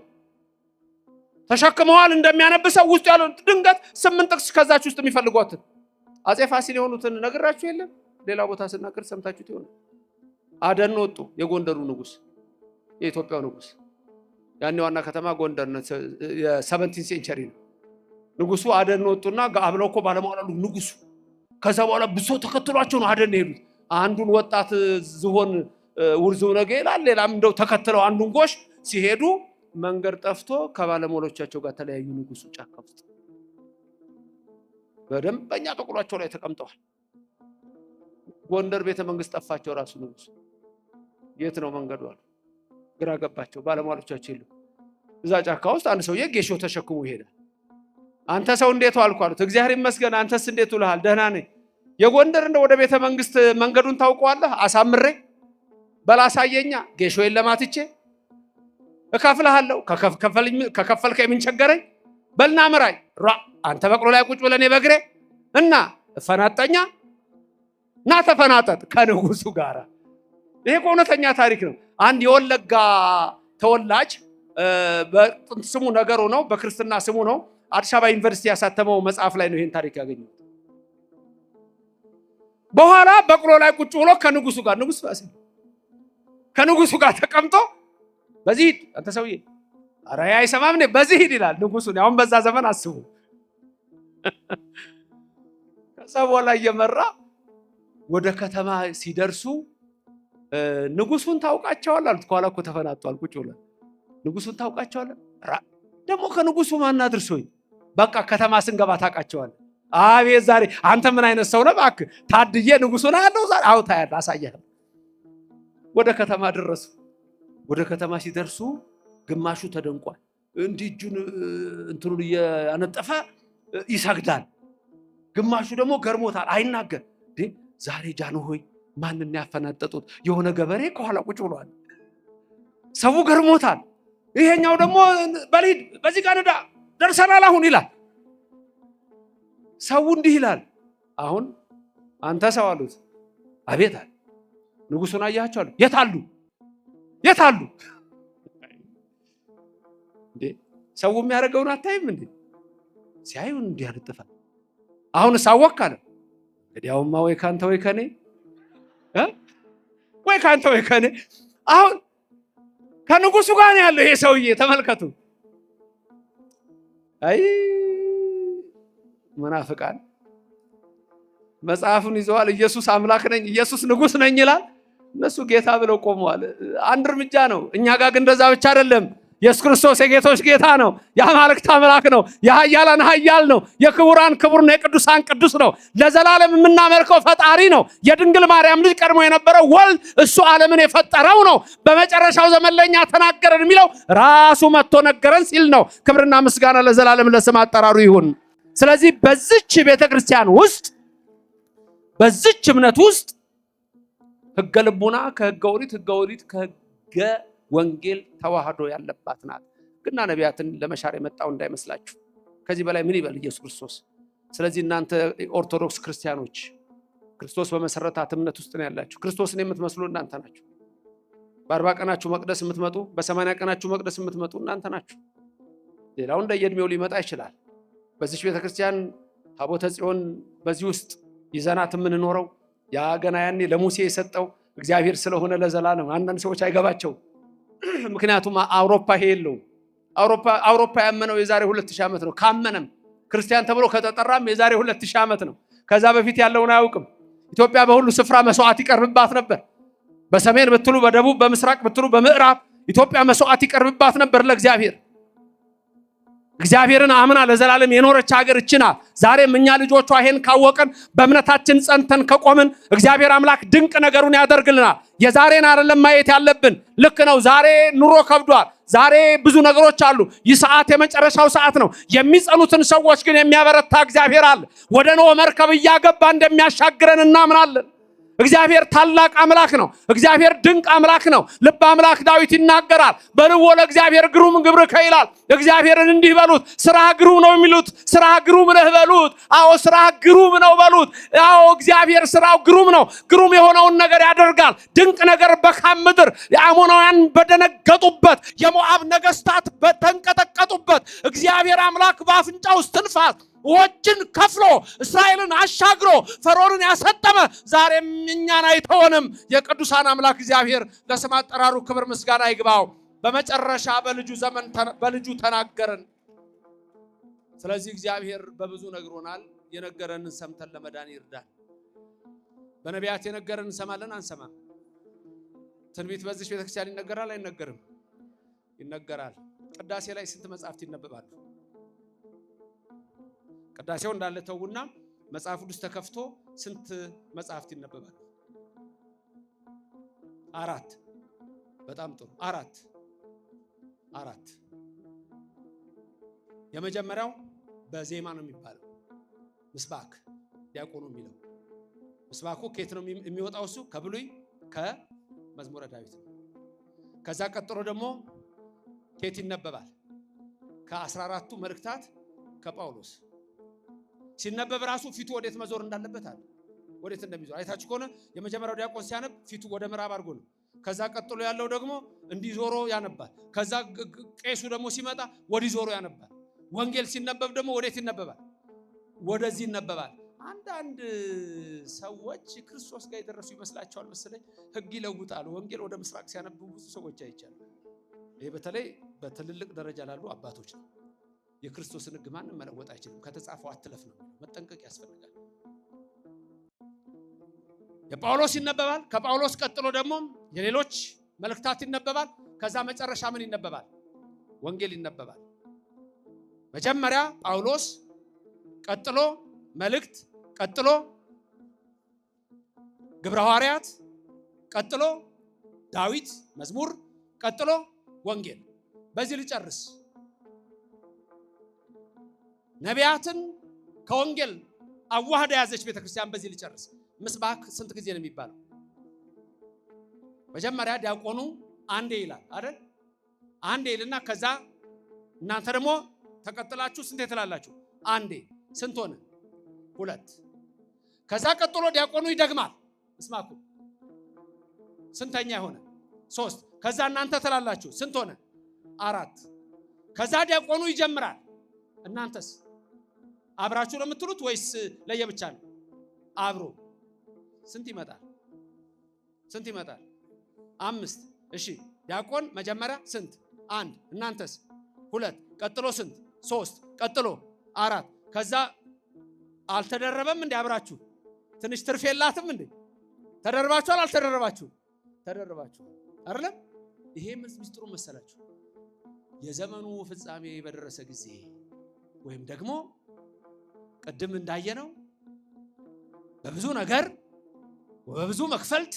ተሸክመዋል እንደሚያነብሰው ውስጥ ያለው ድንገት 8 ጥቅስ ከዛች ውስጥ የሚፈልጓትን አጼ ፋሲል የሆኑትን ነግራችሁ የለም? ሌላ ቦታ ስናገር ሰምታችሁት ይሆናል። አደን ወጡ። የጎንደሩ ንጉሥ፣ የኢትዮጵያው ንጉሥ። ያኔ ዋና ከተማ ጎንደር ነው። የ17 ሴንቸሪ ነው። ንጉሱ አደን ወጡና አብለው እኮ ባለሟላሉ ንጉሱ። ከዛ በኋላ ብሶ ተከትሏቸው ነው አደን ሄዱት። አንዱን ወጣት ዝሆን ውርዘው ነገ ይላል። ሌላም እንደው ተከትለው አንዱን ጎሽ ሲሄዱ መንገድ ጠፍቶ ከባለሟሎቻቸው ጋር ተለያዩ። ንጉሱ ጫካ ውስጥ በደንበኛ ጥቁላቸው ላይ ተቀምጠዋል። ጎንደር ቤተ መንግስት ጠፋቸው። ራሱ ንጉሱ የት ነው መንገዱ አሉ። ግራ ገባቸው። ባለሟሎቻቸው የሉ። እዛ ጫካ ውስጥ አንድ ሰውዬ ጌሾ ተሸክሞ ይሄዳል። አንተ ሰው እንዴት ዋልኩ አሉት። እግዚአብሔር ይመስገን፣ አንተስ እንዴት ውለሃል? ደህና ነኝ። የጎንደር እንደ ወደ ቤተ መንግስት መንገዱን ታውቀዋለህ? አሳምሬ በላሳየኛ ጌሾዬን ለማትቼ እከፍልሃለሁ። ከከፈልከኝ ምን ቸገረኝ? በልና ምራኝ። አንተ በቅሎ ላይ ቁጭ ብለን በግሬ እና ፈናጠኛ ና ተፈናጠጥ ከንጉሱ ጋር። ይሄ እውነተኛ ታሪክ ነው። አንድ የወለጋ ተወላጅ በጥንት ስሙ ነገሩ ነው፣ በክርስትና ስሙ ነው። አዲስ አበባ ዩኒቨርሲቲ ያሳተመው መጽሐፍ ላይ ነው ይሄን ታሪክ ያገኘው። በኋላ በቅሎ ላይ ቁጭ ብሎ ከንጉሱ ጋር ከንጉሱ ጋር ተቀምጦ በዚህ ሂድ አንተ ሰውዬ፣ ኧረ አይሰማም ነኝ፣ በዚህ ሂድ ይላል ንጉሱ። አሁን በዛ ዘመን አስቡ። ከዛ በኋላ እየመራ ወደ ከተማ ሲደርሱ ንጉሱን ታውቃቸዋለህ አሉት። ከኋላ እኮ ተፈናጧል ቁጭ ብሏል። ንጉሱን ታውቃቸዋለህ? ደግሞ ከንጉሱ ማን አድርሶኝ? በቃ ከተማ ስንገባ ታውቃቸዋለህ። አቤት ዛሬ አንተ ምን አይነት ሰው ነህ? እባክህ ታድዬ ንጉሱን አያለው ዛሬ። አዎ ታያለህ፣ አሳየህ። ወደ ከተማ ደረሱ። ወደ ከተማ ሲደርሱ ግማሹ ተደንቋል። እንዲህ እጁን እንትኑን እያነጠፈ ይሰግዳል። ግማሹ ደግሞ ገርሞታል፣ አይናገር። ዛሬ ጃንሆይ ማንን ያፈናጠጡት? የሆነ ገበሬ ከኋላ ቁጭ ብሏል። ሰው ገርሞታል። ይሄኛው ደግሞ በሊድ በዚህ ጋር ነዳ ደርሰናል አሁን ይላል። ሰው እንዲህ ይላል። አሁን አንተ ሰው አሉት። አቤት አለ። ንጉሱን አያቸው አሉ። የት አሉ? የት አሉ? እንዴ ሰው የሚያደርገውን አታይም እንዴ? ሲያዩን እንዲህ ያልጥፋል። አሁን ሳወቅ አለ። እንግዲያውማ ወይ ካንተ ወይ ከኔ ወይ ካንተ ወይ ከኔ። አሁን ከንጉሱ ጋር ነው ያለው ይሄ ሰውዬ። ተመልከቱ። አይ መናፍቃን መጽሐፉን ይዘዋል። ኢየሱስ አምላክ ነኝ፣ ኢየሱስ ንጉስ ነኝ ይላል። እነሱ ጌታ ብለው ቆመዋል። አንድ እርምጃ ነው። እኛ ጋር ግን እንደዛ ብቻ አይደለም። ኢየሱስ ክርስቶስ የጌቶች ጌታ ነው። የአማልክት አምላክ ነው። የኃያላን ኃያል ነው። የክቡራን ክቡር ነው። የቅዱሳን ቅዱስ ነው። ለዘላለም የምናመልከው ፈጣሪ ነው። የድንግል ማርያም ልጅ ቀድሞ የነበረው ወልድ፣ እሱ ዓለምን የፈጠረው ነው። በመጨረሻው ዘመን ለኛ ተናገረን የሚለው ራሱ መጥቶ ነገረን ሲል ነው። ክብርና ምስጋና ለዘላለም ለስም አጠራሩ ይሁን። ስለዚህ በዚች ቤተክርስቲያን ውስጥ በዚች እምነት ውስጥ ሕገ ልቡና ከሕገ ኦሪት፣ ሕገ ኦሪት ከሕገ ወንጌል ተዋህዶ ያለባት ናት። ግና ነቢያትን ለመሻር የመጣው እንዳይመስላችሁ። ከዚህ በላይ ምን ይበል ኢየሱስ ክርስቶስ። ስለዚህ እናንተ ኦርቶዶክስ ክርስቲያኖች ክርስቶስ በመሰረታት እምነት ውስጥ ነው ያላችሁ። ክርስቶስን የምትመስሉ እናንተ ናችሁ። በ40 ቀናችሁ መቅደስ የምትመጡ፣ በ80 ቀናችሁ መቅደስ የምትመጡ እናንተ ናችሁ። ሌላው እንደየእድሜው ሊመጣ ይችላል። በዚህ ቤተክርስቲያን ታቦተ ጽዮን በዚህ ውስጥ ይዘናት የምንኖረው ያ ገና ያኔ ለሙሴ የሰጠው እግዚአብሔር ስለሆነ ለዘላለም አንዳንድ ሰዎች አይገባቸው። ምክንያቱም አውሮፓ ይሄ የለውም። አውሮፓ ያመነው የዛሬ 2000 ዓመት ነው። ካመነም ክርስቲያን ተብሎ ከተጠራም የዛሬ 2000 ዓመት ነው። ከዛ በፊት ያለውን አያውቅም። ኢትዮጵያ በሁሉ ስፍራ መስዋዕት ይቀርብባት ነበር። በሰሜን ብትሉ፣ በደቡብ፣ በምስራቅ ብትሉ፣ በምዕራብ ኢትዮጵያ መስዋዕት ይቀርብባት ነበር ለእግዚአብሔር። እግዚአብሔርን አምና ለዘላለም የኖረች ሀገር እቺ ናት። ዛሬም እኛ ልጆቿ ይሄን ካወቅን በእምነታችን ጸንተን ከቆምን እግዚአብሔር አምላክ ድንቅ ነገሩን ያደርግልናል። የዛሬን አይደለም ማየት ያለብን። ልክ ነው፣ ዛሬ ኑሮ ከብዷል። ዛሬ ብዙ ነገሮች አሉ። ይህ ሰዓት የመጨረሻው ሰዓት ነው። የሚጸኑትን ሰዎች ግን የሚያበረታ እግዚአብሔር አለ። ወደ ኖህ መርከብ እያገባ እንደሚያሻግረን እናምናለን። እግዚአብሔር ታላቅ አምላክ ነው። እግዚአብሔር ድንቅ አምላክ ነው። ልበ አምላክ ዳዊት ይናገራል። በልዎ ለእግዚአብሔር ግሩም ግብርከ ይላል። እግዚአብሔርን እንዲህ በሉት፣ ስራ ግሩም ነው የሚሉት፣ ስራ ግሩም ነህ በሉት። አዎ ስራ ግሩም ነው በሉት። አዎ እግዚአብሔር ስራው ግሩም ነው። ግሩም የሆነውን ነገር ያደርጋል። ድንቅ ነገር በካም ምድር የአሞናውያን በደነገጡበት፣ የሞዓብ ነገስታት በተንቀጠቀጡበት እግዚአብሔር አምላክ በአፍንጫው እስትንፋስ ወጭን ከፍሎ እስራኤልን አሻግሮ ፈርዖንን ያሰጠመ ዛሬም እኛን አይተወንም። የቅዱሳን አምላክ እግዚአብሔር ለስም አጠራሩ ክብር ምስጋና ይግባው። በመጨረሻ በልጁ ዘመን በልጁ ተናገረን። ስለዚህ እግዚአብሔር በብዙ ነግሮናል። የነገረንን ሰምተን ለመዳን ይርዳን። በነቢያት የነገረንን እንሰማለን አንሰማም? ትንቢት በዚህ ቤተክርስቲያን ይነገራል አይነገርም? ይነገራል። ቅዳሴ ላይ ስንት መጻሕፍት ይነበባሉ? ቅዳሴው እንዳለ ተውና መጽሐፍ ቅዱስ ተከፍቶ ስንት መጽሐፍት ይነበባል? 4። በጣም ጥሩ 4። የመጀመሪያው በዜማ ነው የሚባለው፣ ምስባክ ዲያቆኑ የሚለው ምስባኩ ከየት ነው የሚወጣው? እሱ ከብሉይ ከመዝሙረ ዳዊት ነው። ከዛ ቀጥሎ ደግሞ ከየት ይነበባል? ከ14ቱ መልእክታት ከጳውሎስ ሲነበብ ራሱ ፊቱ ወዴት መዞር እንዳለበት አለ። ወዴት እንደሚዞር አይታችሁ ከሆነ የመጀመሪያው ዲያቆን ሲያነብ ፊቱ ወደ ምዕራብ አድርጎ ነው። ከዛ ቀጥሎ ያለው ደግሞ እንዲዞሮ ያነባል። ከዛ ቄሱ ደግሞ ሲመጣ ወዲህ ዞሮ ያነባል። ወንጌል ሲነበብ ደግሞ ወዴት ይነበባል? ወደዚህ ይነበባል። አንዳንድ ሰዎች ክርስቶስ ጋር የደረሱ ይመስላቸዋል መሰለኝ። ሕግ ይለውጣሉ። ወንጌል ወደ ምስራቅ ሲያነቡ ብዙ ሰዎች አይቻሉ። ይሄ በተለይ በትልልቅ ደረጃ ላሉ አባቶች ነው። የክርስቶስን ሕግ ማንም መለወጥ አይችልም። ከተጻፈው አትለፍ ነው። መጠንቀቅ ያስፈልጋል። የጳውሎስ ይነበባል። ከጳውሎስ ቀጥሎ ደግሞ የሌሎች መልእክታት ይነበባል። ከዛ መጨረሻ ምን ይነበባል? ወንጌል ይነበባል። መጀመሪያ ጳውሎስ፣ ቀጥሎ መልእክት፣ ቀጥሎ ግብረ ሐዋርያት፣ ቀጥሎ ዳዊት መዝሙር፣ ቀጥሎ ወንጌል። በዚህ ልጨርስ። ነቢያትን ከወንጌል አዋህዳ ያዘች ቤተክርስቲያን። በዚህ ልጨርስ። ምስባክ ስንት ጊዜ ነው የሚባለው? መጀመሪያ ዲያቆኑ አንዴ ይላል አይደል? አንዴ ይልና ከዛ እናንተ ደግሞ ተቀጥላችሁ ስንት ትላላችሁ? አንዴ። ስንት ሆነ? 2። ከዛ ቀጥሎ ዲያቆኑ ይደግማል ምስባኩ። ስንተኛ ሆነ? 3። ከዛ እናንተ ትላላችሁ ስንት ሆነ? 4። ከዛ ዲያቆኑ ይጀምራል። እናንተስ አብራችሁ ነው የምትሉት ወይስ ለየብቻ ነው? አብሮ። ስንት ይመጣል? 5። እሺ ዲያቆን መጀመሪያ ስንት? 1። እናንተስ? 2። ቀጥሎ ስንት? 3። ቀጥሎ 4። ከዛ አልተደረበም እንዴ? አብራችሁ ትንሽ ትርፍ የላትም እንዴ? ተደርባችኋል? አልተደረባችሁ? ተደርባችሁ አይደለም? ይሄ ምስጢሩ መሰላችሁ? የዘመኑ ፍጻሜ በደረሰ ጊዜ ወይም ደግሞ ቅድም እንዳየነው በብዙ ነገር ወበብዙ መክፈልት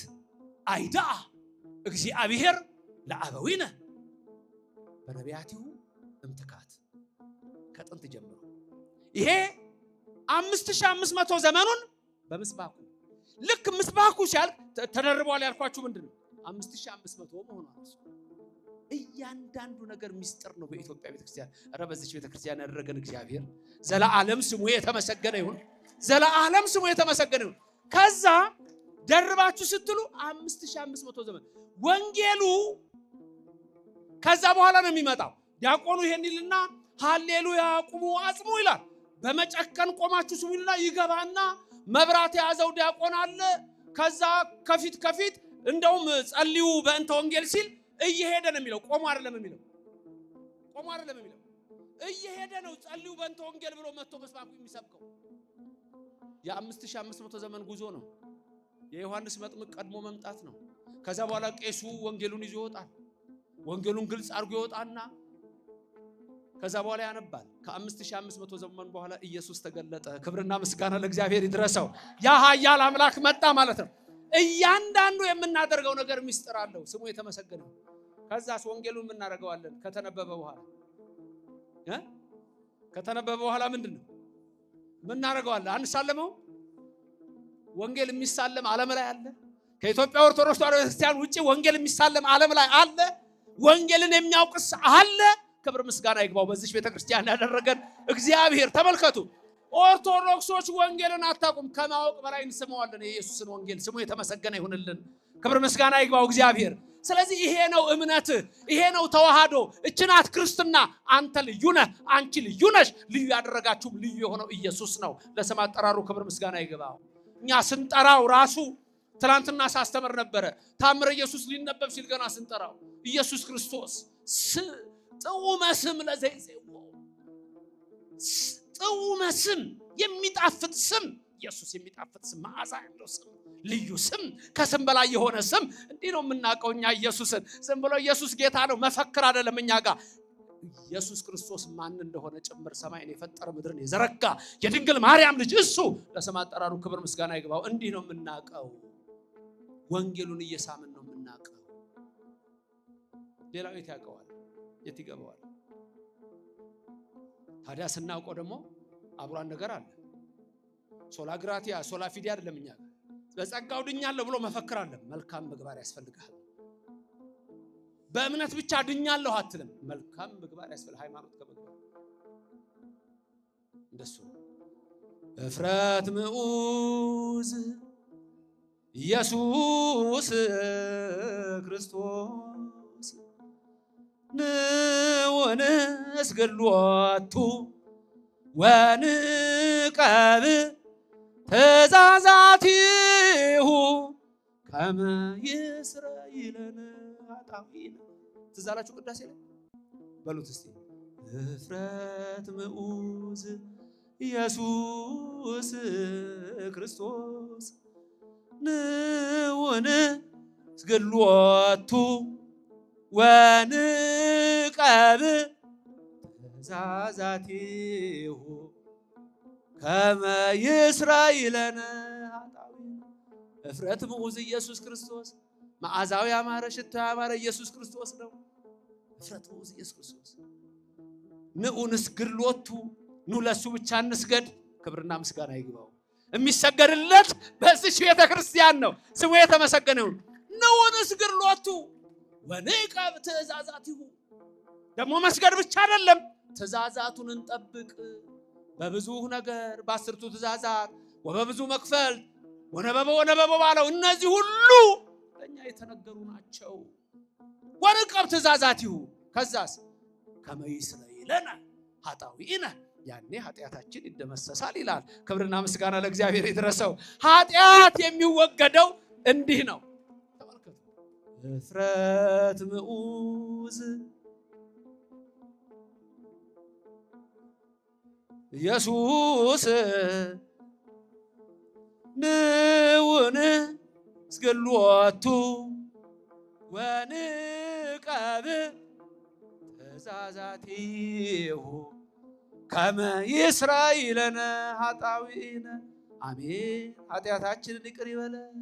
አይዳ እግዚአብሔር ለአበዊነ በነቢያቲሁ እምትካት። ከጥንት ጀምሮ ይሄ 5500 ዘመኑን በምስባኩ ልክ ምስባኩ ሲያልቅ ተደርቧል። ያልኳችሁ ምንድነው? 5500 መሆኑ ነው። እያንዳንዱ ነገር ሚስጥር ነው በኢትዮጵያ ቤተክርስቲያን። ኧረ በዚች ቤተክርስቲያን ያደረገን እግዚአብሔር ዘላለም ስሙ የተመሰገነ ይሁን። ዘላለም ስሙ የተመሰገነ ይሁን። ከዛ ደርባችሁ ስትሉ 5500 ዘመን ወንጌሉ ከዛ በኋላ ነው የሚመጣው። ዲያቆኑ ይሄን ይልና ሃሌሉያ ቁሙ አጽሙ ይላል። በመጨከን ቆማችሁ ስሙ ይልና ይገባና መብራት የያዘው ዲያቆን አለ። ከዛ ከፊት እንደውም ጸልዩ በእንተ ወንጌል ሲል እየሄደ ነው የሚለው። ቆሞ አይደለም የሚለው። ቆሞ አይደለም የሚለው እየሄደ ነው። ጸልዩ በእንተ ወንጌል ብሎ መጥቶ መስማት የሚሰብከው የ5500 ዘመን ጉዞ ነው። የዮሐንስ መጥምቅ ቀድሞ መምጣት ነው። ከዛ በኋላ ቄሱ ወንጌሉን ይዞ ይወጣል። ወንጌሉን ግልጽ አድርጎ ይወጣና ከዛ በኋላ ያነባል። ከ5500 ዘመን በኋላ ኢየሱስ ተገለጠ። ክብርና ምስጋና ለእግዚአብሔር ይድረሰው። ያ ኃያል አምላክ መጣ ማለት ነው። እያንዳንዱ የምናደርገው ነገር ምስጢር አለው። ስሙ የተመሰገነ። ከዛስ ወንጌሉን እናደርገዋለን። ከተነበበ በኋላ ምንድነው ምናደርገዋለን? አንሳለመው። ወንጌል የሚሳለም ዓለም ላይ አለ። ከኢትዮጵያ ኦርቶዶክስ ተዋሕዶ ክርስቲያን ውጪ ወንጌል የሚሳለም ዓለም ላይ አለ። ወንጌልን የሚያውቅስ አለ። ክብር ምስጋና ይግባው በዚህ ቤተክርስቲያን ያደረገን እግዚአብሔር። ተመልከቱ፣ ኦርቶዶክሶች ወንጌልን አታውቁም። ከማወቅ በላይ እንሰማዋለን የኢየሱስን ወንጌል። ስሙ የተመሰገነ ይሁንልን። ክብር ምስጋና ይግባው እግዚአብሔር። ስለዚህ ይሄ ነው እምነት፣ ይሄ ነው ተዋህዶ፣ እችናት ክርስትና። አንተ ልዩ ነህ፣ አንቺ ልዩ ነሽ። ልዩ ያደረጋችሁ ልዩ የሆነው ኢየሱስ ነው። ለስም አጠራሩ ክብር ምስጋና ይግባው። እኛ ስንጠራው ራሱ ትናንትና ሳስተምር ነበረ። ታምረ ኢየሱስ ሊነበብ ሲል ገና ስንጠራው ኢየሱስ ክርስቶስ ጥዑመ ስም ለዘይጼዎ፣ ጥዑመ ስም የሚጣፍጥ ስም፣ ኢየሱስ የሚጣፍጥ ስም፣ መዓዛ ያለው ስም፣ ልዩ ስም፣ ከስም በላይ የሆነ ስም። እንዲህ ነው የምናውቀው እኛ ኢየሱስን። ዝም ብሎ ኢየሱስ ጌታ ነው መፈክር አይደለም። እኛ ጋር ኢየሱስ ክርስቶስ ማን እንደሆነ ጭምር ሰማይን የፈጠረ ምድርን የዘረጋ የድንግል ማርያም ልጅ እሱ ለስም አጠራሩ ክብር ምስጋና ይግባው። እንዲህ ነው የምናውቀው። ወንጌሉን እየሳምን ነው የምናውቀው። ሌላው የት ያውቀዋል? የት ይገባዋል? ታዲያ ስናውቀው ደግሞ አብሯን ነገር አለ። ሶላ ግራቲያ ሶላ ፊዲ አይደለም። እኛ በጸጋው ድኛለሁ ብሎ መፈክር አለ። መልካም ምግባር ያስፈልጋል። በእምነት ብቻ ድኛለሁ አትልም። መልካም ምግባር ያስፈልጋል። ሃይማኖት ከመግባር እንደሱ እፍረት ምዑዝ ኢየሱስ ክርስቶስ ንውንስ ግሎቱ ወንቀብ ትእዛዛቲሁ ከመ ይስረይለነ ኃጣውኢነ። ትዝ አላችሁ ቅዳሴ ላይ በሉት እስቲ። እፍረት ምዑዝ ኢየሱስ ክርስቶስ ንውንስ ግሎቱ ወንቀብ ትእዛዛቲሁ ከመ ይስረይለነ ኃጣውኢነ። እፍረት ምዑዝ ኢየሱስ ክርስቶስ፣ መዓዛው ያማረ ሽታው ያማረ ኢየሱስ ክርስቶስ ነው። እፍረት ምዑዝ ኢየሱስ ክርስቶስ ንዑንስ ግሎቱ፣ ኑ ለሱ ብቻ እንስገድ። ክብርና ምስጋና ይግባው። የሚሰገድለት በዚህ ቤተ ክርስቲያን ነው። ስሙ የተመሰገነ ይሁን። ንዑንስ ግሎቱ ወንቀብ ትእዛዛቲሁ። ደግሞ መስገድ ብቻ አይደለም፣ ትእዛዛቱን እንጠብቅ። በብዙ ነገር በአስርቱ ትእዛዛት ወበብዙ መክፈል ወነበበ ባለው እነዚህ ሁሉ ለኛ የተነገሩ ናቸው። ወንቀብ ትእዛዛቲሁ። ከዛስ ከመ ይስረይለነ ኃጣውኢነ፣ ያኔ ኃጢአታችን ይደመሰሳል ይላል። ክብርና ምስጋና ለእግዚአብሔር ይድረሰው። ኃጢአት የሚወገደው እንዲህ ነው። ተመልከቱ። እፍረት ምዑዝ ኢየሱስ ንውንስ ግሎቱ ወንቀብ ትእዛዛቲሁ ከመ ይስረይለነ ኃጣውኢነ። አሜን። ኃጢአታችንን ይቅር ይበለን።